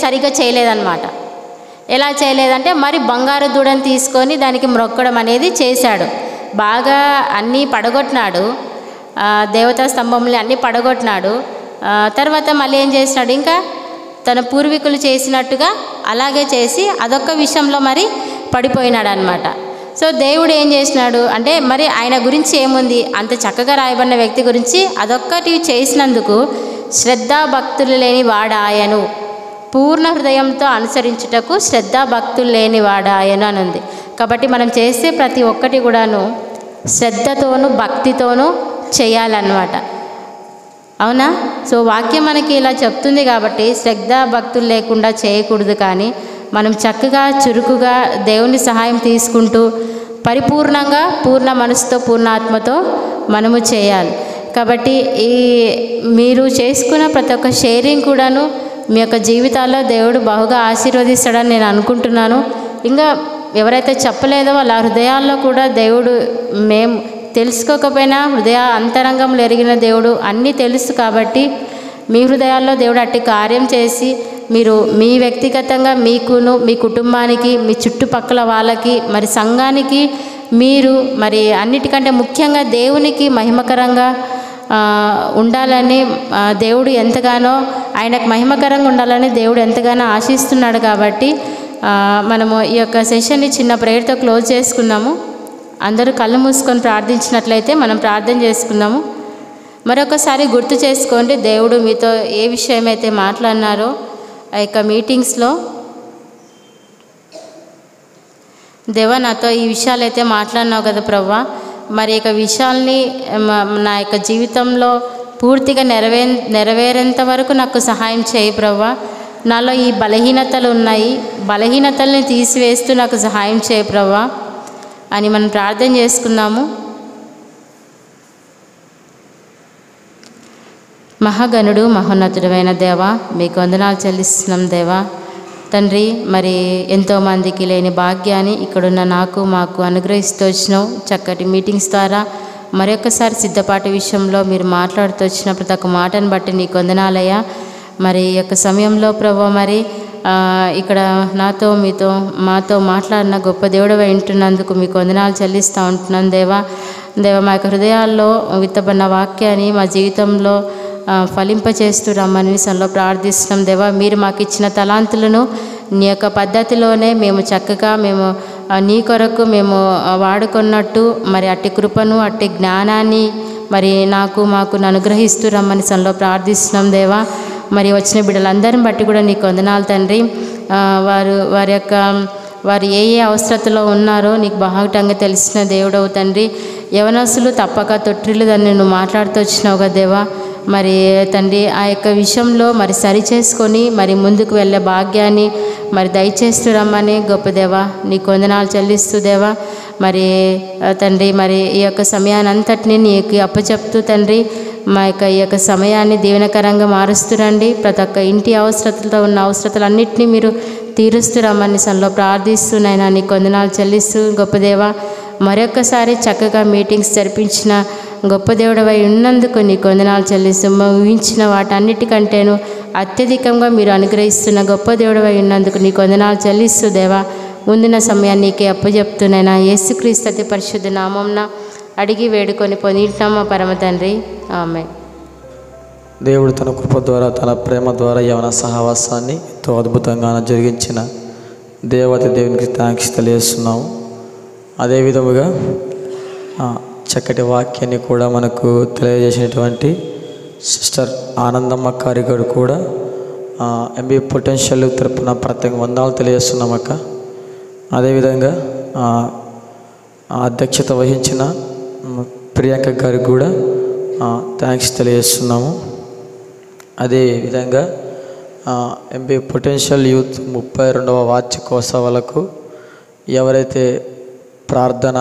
సరిగ్గా చేయలేదన్నమాట. ఎలా చేయలేదంటే మరి బంగారు దూడని తీసుకొని దానికి మొక్కడం అనేది చేశాడు. బాగా అన్నీ పడగొట్టినాడు, దేవతా స్తంభంలో అన్నీ పడగొట్టినాడు. తర్వాత మళ్ళీ ఏం చేసినాడు? ఇంకా తన పూర్వీకులు చేసినట్టుగా అలాగే చేసి అదొక్క విషయంలో మరి పడిపోయినాడు అన్నమాట. సో దేవుడు ఏం చేసినాడు అంటే, మరి ఆయన గురించి ఏముంది? అంత చక్కగా రాయబడిన వ్యక్తి గురించి అదొక్కటి చేసినందుకు శ్రద్ధాభక్తులు లేని వాడాయను, పూర్ణ హృదయంతో అనుసరించుటకు శ్రద్ధాభక్తులు లేని వాడాయను అని ఉంది. కాబట్టి మనం చేసే ప్రతి ఒక్కటి కూడాను శ్రద్ధతోనూ భక్తితోనూ చేయాలన్నమాట. అవునా? సో వాక్యం మనకి ఇలా చెప్తుంది కాబట్టి శ్రద్ధాభక్తులు లేకుండా చేయకూడదు. కానీ మనం చక్కగా చురుకుగా దేవుని సహాయం తీసుకుంటూ పరిపూర్ణంగా పూర్ణ మనసుతో పూర్ణాత్మతో మనము చేయాలి. కాబట్టి మీరు చేసుకున్న ప్రతి ఒక్క షేరింగ్ కూడాను మీ యొక్క జీవితాల్లో దేవుడు బహుగా ఆశీర్వదిస్తాడని నేను అనుకుంటున్నాను. ఇంకా ఎవరైతే చెప్పలేదో వాళ్ళ హృదయాల్లో కూడా దేవుడు, మేము తెలుసుకోకపోయినా హృదయ అంతరంగంలో ఎరిగిన దేవుడు అన్నీ తెలుసు. కాబట్టి మీ హృదయాల్లో దేవుడు అట్టి కార్యం చేసి మీరు మీ వ్యక్తిగతంగా మీకును, మీ కుటుంబానికి, మీ చుట్టుపక్కల వాళ్ళకి, మరి సంఘానికి, మీరు మరి అన్నిటికంటే ముఖ్యంగా దేవునికి మహిమకరంగా ఉండాలని దేవుడు ఎంతగానో, ఆయనకు మహిమకరంగా ఉండాలని దేవుడు ఎంతగానో ఆశిస్తున్నాడు. కాబట్టి మనము ఈ యొక్క సెషన్ని చిన్న ప్రేయర్తో క్లోజ్ చేసుకుందాము. అందరూ కళ్ళు మూసుకొని ప్రార్థించినట్లయితే మనం ప్రార్థన చేసుకుందాము. మరొకసారి గుర్తు చేసుకోండి, దేవుడు మీతో ఏ విషయం అయితే మాట్లాడినారో ఆ యొక్క మీటింగ్స్లో, దేవా నాతో ఈ విషయాలు అయితే మాట్లాడినావు కదా ప్రభువా, మరి యొక్క విషయాల్ని నా యొక్క జీవితంలో పూర్తిగా నెరవేరేంత వరకు నాకు సహాయం చేయి ప్రభువా. నాలో ఈ బలహీనతలు ఉన్నాయి, బలహీనతల్ని తీసివేస్తూ నాకు సహాయం చేయి ప్రభువా అని మనం ప్రార్థన చేసుకుందాము. మహాగణుడు మహోన్నతుడైన దేవా, మీకు వందనాలు చెల్లిస్తున్నాం దేవా. తండ్రి, మరి ఎంతోమందికి లేని భాగ్యాన్ని ఇక్కడున్న మాకు అనుగ్రహిస్తూ వచ్చినావు. చక్కటి మీటింగ్స్ ద్వారా మరొకసారి సిద్ధపాటు విషయంలో మీరు మాట్లాడుతూ వచ్చిన ప్రతి ఒక్క మాటను బట్టి నీకు వందనాలయ్యా. మరి ఈ యొక్క సమయంలో ప్రభు మరి ఇక్కడ మాతో మాట్లాడిన గొప్ప దేవుడు వింటున్నందుకు మీకు వందనాలు చెల్లిస్తూ ఉంటున్నాను దేవా. మా యొక్క హృదయాల్లో విత్తబడిన వాక్యాన్ని మా జీవితంలో ఫలింపచేస్తూ రమ్మని సన్నిధిలో ప్రార్థిస్తున్నాం దేవా. మీరు మాకు ఇచ్చిన తలాంతులను నీ యొక్క పద్ధతిలోనే మేము చక్కగా నీ కొరకు మేము వాడుకున్నట్టు మరి అట్టి కృపను అట్టి జ్ఞానాన్ని మరి మాకు అనుగ్రహిస్తూ రమ్మని సన్నిధిలో ప్రార్థిస్తున్నాం దేవా. మరి వచ్చిన బిడ్డలందరిని బట్టి కూడా నీకు వందనాలు తండ్రి. వారు ఏ అవసరతలో ఉన్నారో నీకు బాహటంగా తెలిసిన దేవుడవు తండ్రి. యవనస్తులు తప్పక తొట్టిల్లు దాన్ని నువ్వు మాట్లాడుతూ వచ్చినావు కదా దేవా. మరి తండ్రి ఆ యొక్క విషయంలో మరి సరి చేసుకొని మరి ముందుకు వెళ్ళే భాగ్యాన్ని మరి దయచేస్తూ రమ్మని గొప్ప దేవా నీకు వందనాలు చెల్లిస్తూ దేవా. మరి తండ్రి, మరి ఈ యొక్క సమయాన్ని అంతటినీ నీకు అప్పచెప్తూ తండ్రి, మా ఈ యొక్క సమయాన్ని దీవెనకరంగా మారుస్తురండి. ప్రతి ఒక్క ఇంటి అవసరతలతో ఉన్న అవసరతలన్నింటినీ మీరు తీరుస్తూ రమ్మని సన్నిధిలో ప్రార్థిస్తున్నాయినా నీకు వందనాలు చెల్లిస్తూ గొప్ప దేవా. మరొకసారి చక్కగా మీటింగ్స్ జరిపించిన గొప్ప దేవుడవై ఉన్నందుకు నీకు వందనాలు చెల్లిస్తూ ఊహించిన వాటన్నిటికంటేను అత్యధికంగా మీరు అనుగ్రహిస్తున్న గొప్ప దేవుడవై ఉన్నందుకు నీకు వందనాలు చెల్లిస్తూ దేవా. ముందున్న సమయాన్ని నీకే అప్పచెప్తున్నాయినా యేసుక్రీస్తు అతి పరిశుద్ధ నామంన అడిగి వేడుకొని పొందింటున్నామా పరమ తండ్రి, ఆమేన్. దేవుడు తన కృప ద్వారా తన ప్రేమ ద్వారా యవన సహవాసాన్ని ఎంతో అద్భుతంగా జరిగించిన దేవత దేవునికి థ్యాంక్స్ తెలియజేస్తున్నాము. అదే విధముగా చక్కటి వాక్యాన్ని కూడా మనకు తెలియజేసినటువంటి సిస్టర్ ఆనందమ్మ కారి గారు కూడా ఎంబీ పొటెన్షియల్ తరపున ప్రత్యేక వందనాలు తెలియజేస్తున్నాం అక్క. అదేవిధంగా అధ్యక్షత వహించిన ప్రియాంక గారికి కూడా థ్యాంక్స్ తెలియజేస్తున్నాము. అదేవిధంగా ఎంబీ పొటెన్షియల్ యూత్ 32వ వార్షికోత్సవాలకు ఎవరైతే ప్రార్థన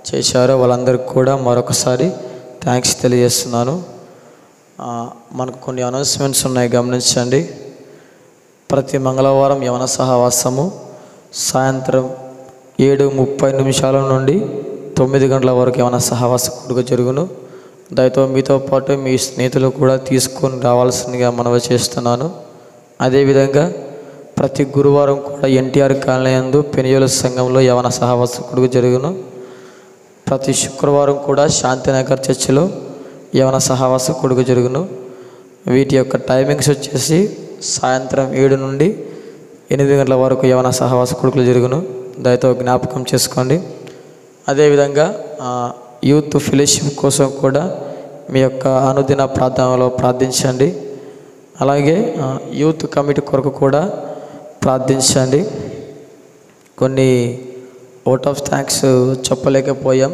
చేశారో వాళ్ళందరికీ కూడా మరొకసారి థ్యాంక్స్ తెలియజేస్తున్నాను. మనకు కొన్ని అనౌన్స్మెంట్స్ ఉన్నాయి, గమనించండి. ప్రతి మంగళవారం యవన సహవాసము సాయంత్రం 7:30 నుండి 9 గంటల వరకు యవన సహవాస కూడుక జరుగును. దయతో మీతో పాటు మీ స్నేహితులు కూడా తీసుకొని రావాల్సిందిగా మనవి చేస్తున్నాను. అదేవిధంగా ప్రతి గురువారం కూడా ఎన్టీఆర్ కాలనీ యందు పెనియోల సంఘంలో యవన సహవాస కూడుక జరుగును. ప్రతి శుక్రవారం కూడా శాంతినగర్ చర్చిలో యవన సహవాస కూడుక జరుగును. వీటి యొక్క టైమింగ్స్ వచ్చేసి సాయంత్రం 7 నుండి 8 గంటల వరకు యవన సహవాస కూడుకలు జరుగును. దయతో జ్ఞాపకం చేసుకోండి. అదేవిధంగా యూత్ ఫెలోషిప్ కోసం కూడా మీ యొక్క అనుదిన ప్రార్థనలో ప్రార్థించండి. అలాగే యూత్ కమిటీ కొరకు కూడా ప్రార్థించండి. కొన్ని ఓట్ ఆఫ్ థ్యాంక్స్ చెప్పలేకపోయాం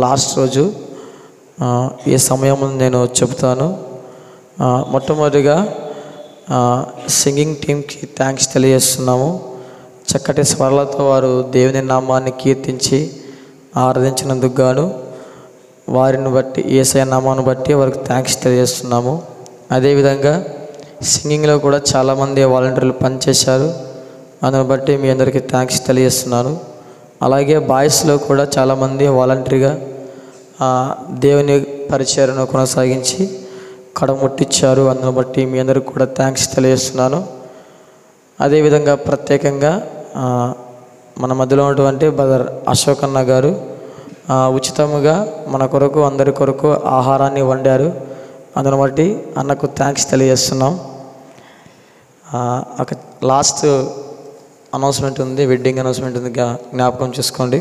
లాస్ట్ రోజు. ఈ సమయం నేను చెబుతాను. మొట్టమొదటిగా సింగింగ్ టీంకి థ్యాంక్స్ తెలియజేస్తున్నాము. చక్కటి స్వరాలతో వారు దేవుని నామాన్ని కీర్తించి ఆరాధించినందుకు గాను వారిని బట్టి యేసయ్య నామాన్ని బట్టి వారికి థ్యాంక్స్ తెలియజేస్తున్నాము. అదేవిధంగా సింగింగ్లో కూడా చాలామంది వాలంటీర్లు పనిచేశారు. అందుని బట్టి మీ అందరికీ థ్యాంక్స్ తెలియజేస్తున్నాను. అలాగే బాయ్స్లో కూడా చాలామంది వాలంటరీగా దేవుని పరిచర్యను కొనసాగించి కడముట్టించారు. అందుని బట్టి మీ అందరికీ కూడా థ్యాంక్స్ తెలియజేస్తున్నాను. అదేవిధంగా ప్రత్యేకంగా మన మధ్యలో ఉన్నటువంటి బ్రదర్ అశోక్ అన్న గారు ఉచితంగా మన కొరకు అందరి కొరకు ఆహారాన్ని వండారు. అందుని బట్టి అన్నకు థ్యాంక్స్ తెలియజేస్తున్నాం. ఒక లాస్ట్ అనౌన్స్మెంట్ ఉంది, వెడ్డింగ్ అనౌన్స్మెంట్ ఉంది, జ్ఞాపకం చేసుకోండి.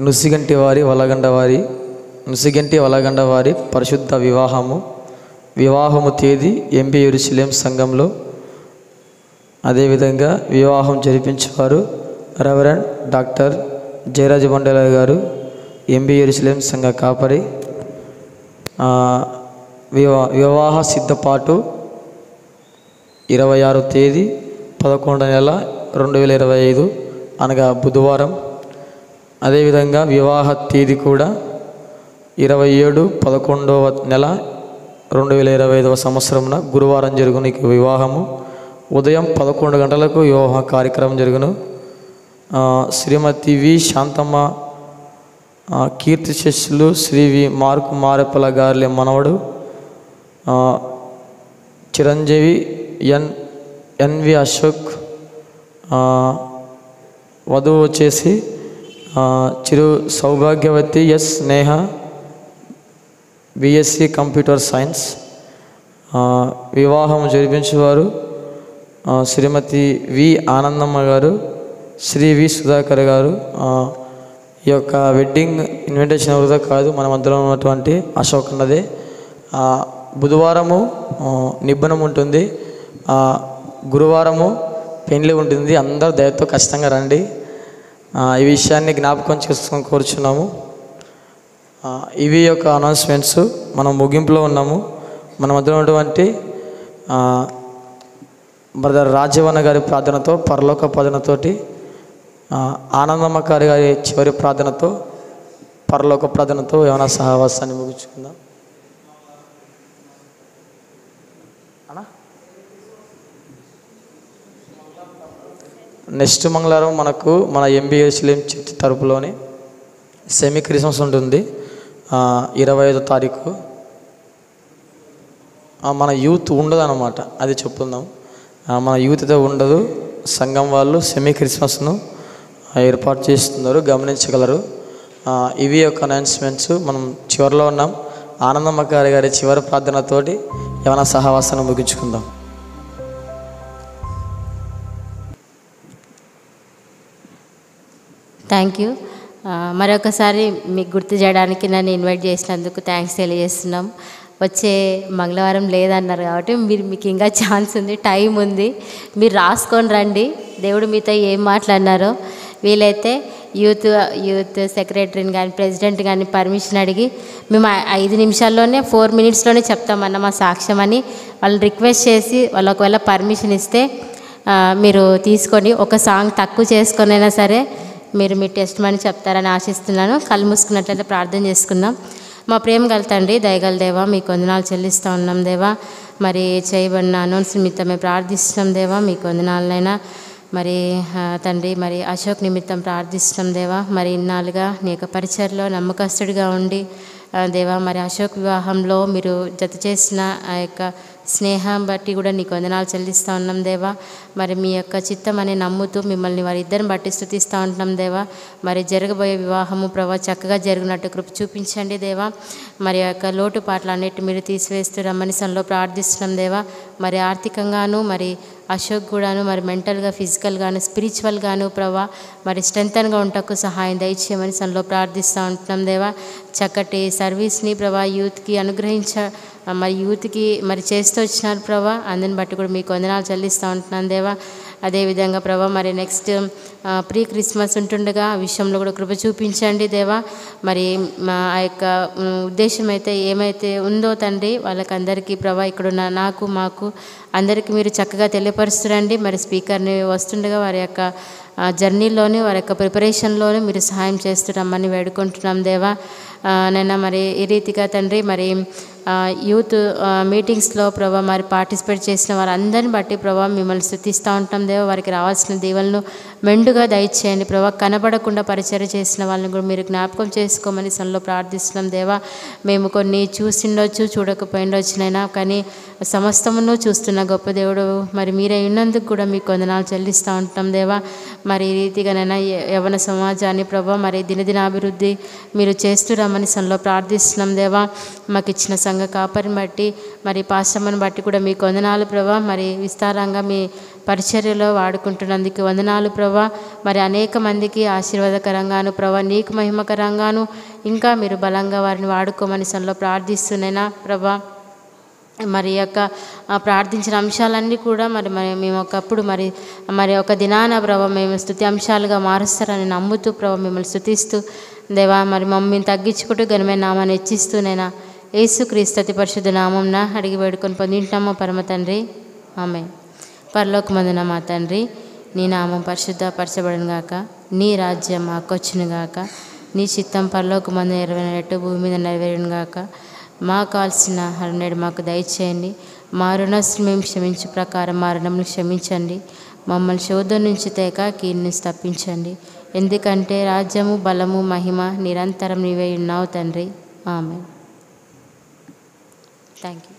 నుసిగంటి వలగండ వారి పరిశుద్ధ వివాహము తేదీ ఎంబీ యెరూషలేం సంఘంలో. అదేవిధంగా వివాహం జరిపించేవారు రెవరెండ్ డాక్టర్ జయరాజ మండల గారు, ఎంబీ యెరూషలేం సంఘ కాపరి. వివాహ సిద్ధపాటు 26 తేదీ 11వ నెల 2025 అనగా బుధవారం. అదేవిధంగా వివాహ తేదీ కూడా 27/11వ నెల 2025 సంవత్సరంన గురువారం జరుగును ఈ వివాహము. ఉదయం 11 గంటలకు వివాహ కార్యక్రమం జరుగును. శ్రీమతి వి శాంతమ్మ కీర్తి శిష్యులు శ్రీ వి మార్కు మారెప్పల గారి మనవడు చిరంజీవి ఎన్వి అశోక్. వధువు వచ్చేసి చిరు సౌభాగ్యవతి ఎస్ స్నేహ, బిఎస్సి కంప్యూటర్ సైన్స్. వివాహం జరిపించేవారు శ్రీమతి వి ఆనందమ్మ గారు, శ్రీ వి సుధాకర్ గారు. ఈ యొక్క వెడ్డింగ్ ఇన్విటేషన్ ఎవరిదో కాదు, మన మధ్యలో ఉన్నటువంటి అశోక్ అన్నదే. బుధవారము నిబ్బనం ఉంటుంది, గురువారము పెళ్లి ఉంటుంది. అందరూ దయతో ఖచ్చితంగా రండి. ఈ విషయాన్ని జ్ఞాపకం చేసుకొని కోరుచున్నాము. ఇవి యొక్క అనౌన్స్మెంట్స్. మనం ముగింపులో ఉన్నాము. మన మధ్యలో ఉన్నటువంటి బ్రదర్ రాజవన్న గారి ప్రార్థనతో, పరలోక ప్రార్థనతోటి, ఆనందమ్మ గారి చివరి ప్రార్థనతో, పరలోక ప్రార్థనతో ఏమైనా సహవాసాన్ని ముగించుకుందాం. నెక్స్ట్ మంగళవారం మనకు మన ఎంబీ యెరూషలేం చర్చ్ తరపులోని సెమీ క్రిస్మస్ ఉంటుంది 25వ తారీఖు. మన యూత్ ఉండదు అన్నమాట, అది చెప్పుకుందాం. మన యూత్ అయితే ఉండదు. సంఘం వాళ్ళు సెమీ క్రిస్మస్ను ఏర్పాటు చేస్తున్నారు, గమనించగలరు. ఇవి యొక్క అనౌన్స్మెంట్స్. మనం చివరిలో ఉన్నాం. ఆనందమ్మ గారి చివరి ప్రార్థనతోటి ఏమైనా సహవాసాన్ని ముగించుకుందాం. Thank you. మరొకసారి మీకు గుర్తు చేయడానికి నన్ను ఇన్వైట్ చేసినందుకు థ్యాంక్స్ తెలియజేస్తున్నాం. వచ్చే మంగళవారం లేదన్నారు కాబట్టి మీకు ఇంకా ఛాన్స్ ఉంది, టైం ఉంది. మీరు రాసుకొని రండి, దేవుడు మీతో ఏం మాట్లాడినారో. వీలైతే యూత్ సెక్రటరీని కానీ ప్రెసిడెంట్ కానీ పర్మిషన్ అడిగి మేము 5 నిమిషాల్లోనే 4 మినిట్స్లోనే చెప్తామన్న మా సాక్ష్యం అని వాళ్ళని రిక్వెస్ట్ చేసి వాళ్ళు ఒకవేళ పర్మిషన్ ఇస్తే మీరు తీసుకొని ఒక సాంగ్ తక్కువ చేసుకొనైనా సరే మీరు మీ టెస్ట్ మని చెప్తారని ఆశిస్తున్నాను. కళ్ళు మూసుకున్నట్లయితే ప్రార్థన చేసుకుందాం. మా ప్రేమ గల తండ్రి, దయగల దేవా, మీకు వందనాలు చెల్లిస్తూ ఉన్నాం దేవా. మరి చేయబడిన అనౌన్స్ నిమిత్తం మేము ప్రార్థిస్తున్నాం దేవా, మీకు వందనాలనైనా. మరి తండ్రి, మరి అశోక్ నిమిత్తం ప్రార్థిస్తున్నాం దేవా. మరి ఇన్నాళ్ళుగా నీ యొక్క పరిచర్లో నమ్మకస్తుడిగా ఉండి దేవా, మరి అశోక్ వివాహంలో మీరు జత చేసిన ఆ యొక్క స్నేహం బట్టి కూడా నీకు వందనాలు చెల్లిస్తూ ఉన్నాం దేవా. మరి మీ యొక్క చిత్తం అని నమ్ముతూ మిమ్మల్ని వారిద్దరిని బట్టి స్తుతిస్తూ ఉంటున్నాం దేవా. మరి జరగబోయే వివాహము ప్రభా చక్కగా జరిగినట్టు కృప చూపించండి దేవా. మరి ఆ యొక్క లోటుపాట్లన్నిటి మీరు తీసివేస్తూ రమ్మని సన్లో ప్రార్థిస్తున్నాం దేవా. మరి ఆర్థికంగాను మరి అశోక్ కూడాను మరి మెంటల్గా, ఫిజికల్గాను, స్పిరిచువల్గాను ప్రభా మరి స్ట్రెంగ్తన్గా ఉండటకు సహాయం దయచేయమని సన్లో ప్రార్థిస్తూ ఉంటున్నాం దేవా. చక్కటి సర్వీస్ని ప్రభా యూత్కి మరి యూత్కి మరి చేస్తూ వచ్చినారు ప్రభా. అందుని బట్టి కూడా మీకు వందనాలు చెల్లిస్తూ ఉంటున్నాను దేవా. అదేవిధంగా ప్రభా మరి నెక్స్ట్ ప్రీ క్రిస్మస్ ఉంటుండగా ఆ విషయంలో కూడా కృప చూపించండి దేవా. మరి ఆ యొక్క ఉద్దేశం అయితే ఏమైతే ఉందో తండ్రి వాళ్ళకందరికీ ప్రభా ఇక్కడున్న మాకు అందరికీ మీరు చక్కగా తెలియపరుస్తురండి. మరి స్పీకర్ని వస్తుండగా వారి యొక్క జర్నీలోని వారి యొక్క ప్రిపరేషన్లోనే మీరు సహాయం చేస్తున్నామని వేడుకుంటున్నాం దేవా. నైనా మరి ఈ రీతిగా తండ్రి మరి యూత్ మీటింగ్స్లో ప్రభా మరి పార్టిసిపేట్ చేసిన వారందరిని బట్టి ప్రభా మిమ్మల్ని స్తుతిస్తూ ఉంటాం దేవా. వారికి రావాల్సిన దీవెనలను మెండుగా దయచేయండి ప్రభా. కనబడకుండా పరిచర్య చేసిన వాళ్ళని కూడా మీరు జ్ఞాపకం చేసుకోమని సన్లో ప్రార్థిస్తున్నాం దేవా. మేము కొన్ని చూసిండొచ్చు, చూడకపోయిండొచ్చునైనా కానీ సమస్తమును చూస్తున్న గొప్ప దేవుడు మరి మీరే ఉన్నందుకు కూడా మీకు వందనాలు చెల్లిస్తూ ఉంటాం దేవా. మరి ఈ రీతిగానైనా యవ్వన సమాజాన్ని ప్రభా మరి దినదినాభివృద్ధి మీరు చేస్తూ రమ్మని సన్లో ప్రార్థిస్తున్నాం దేవా. మాకు ఇచ్చిన సంఘ కాపరిని బట్టి మరి పాశ్రమను బట్టి కూడా మీకు వందనాలు ప్రభా. మరి విస్తారంగా మీ పరిచర్యలో వాడుకుంటున్నందుకు వందనాలు ప్రభా. మరి అనేక మందికి ఆశీర్వాదకరంగాను ప్రభా, నీకు మహిమకరంగాను ఇంకా మీరు బలంగా వారిని వాడుకోమని సన్నిధిలో ప్రార్థిస్తున్నాయినా ప్రభా. మరి యొక్క ప్రార్థించిన అంశాలన్నీ కూడా మరి మేము ఒకప్పుడు మరి ఒక దినాన ప్రభా మేము స్తుతి అంశాలుగా మారుస్తారని నమ్ముతూ ప్రభా మిమ్మల్ని స్తుతిస్తూ దేవా మరి మమ్మల్ని తగ్గించుకుంటూ ఘనమైన నామాన్ని హెచ్చిస్తూనైనా యేసుక్రీస్తు అతి పరిశుద్ధ నామంన అడిగి వేడుకొని పొందింటామో పరమ తండ్రి. ఆమేన్. పరలోకమందున మా తండ్రి, నీ నామం పరిశుద్ధపరచబడును గాక, నీ రాజ్యం మాకొచ్చును గాక, నీ చిత్తం పరలోకమందు నెరవేరినట్టు భూమి మీద నెరవేరును గాక. మాకు కావాల్సిన ఆహారం నేడు మాకు దయచేయండి. మా రుణస్తులు మేము క్షమించే ప్రకారం మా రుణములు క్షమించండి. మమ్మల్ని శోధన నుంచి తేక కీడు నుంచి తప్పించండి. ఎందుకంటే రాజ్యము బలము మహిమ నిరంతరం నీవే ఉన్నావు తండ్రి. ఆమేన్. Thank you.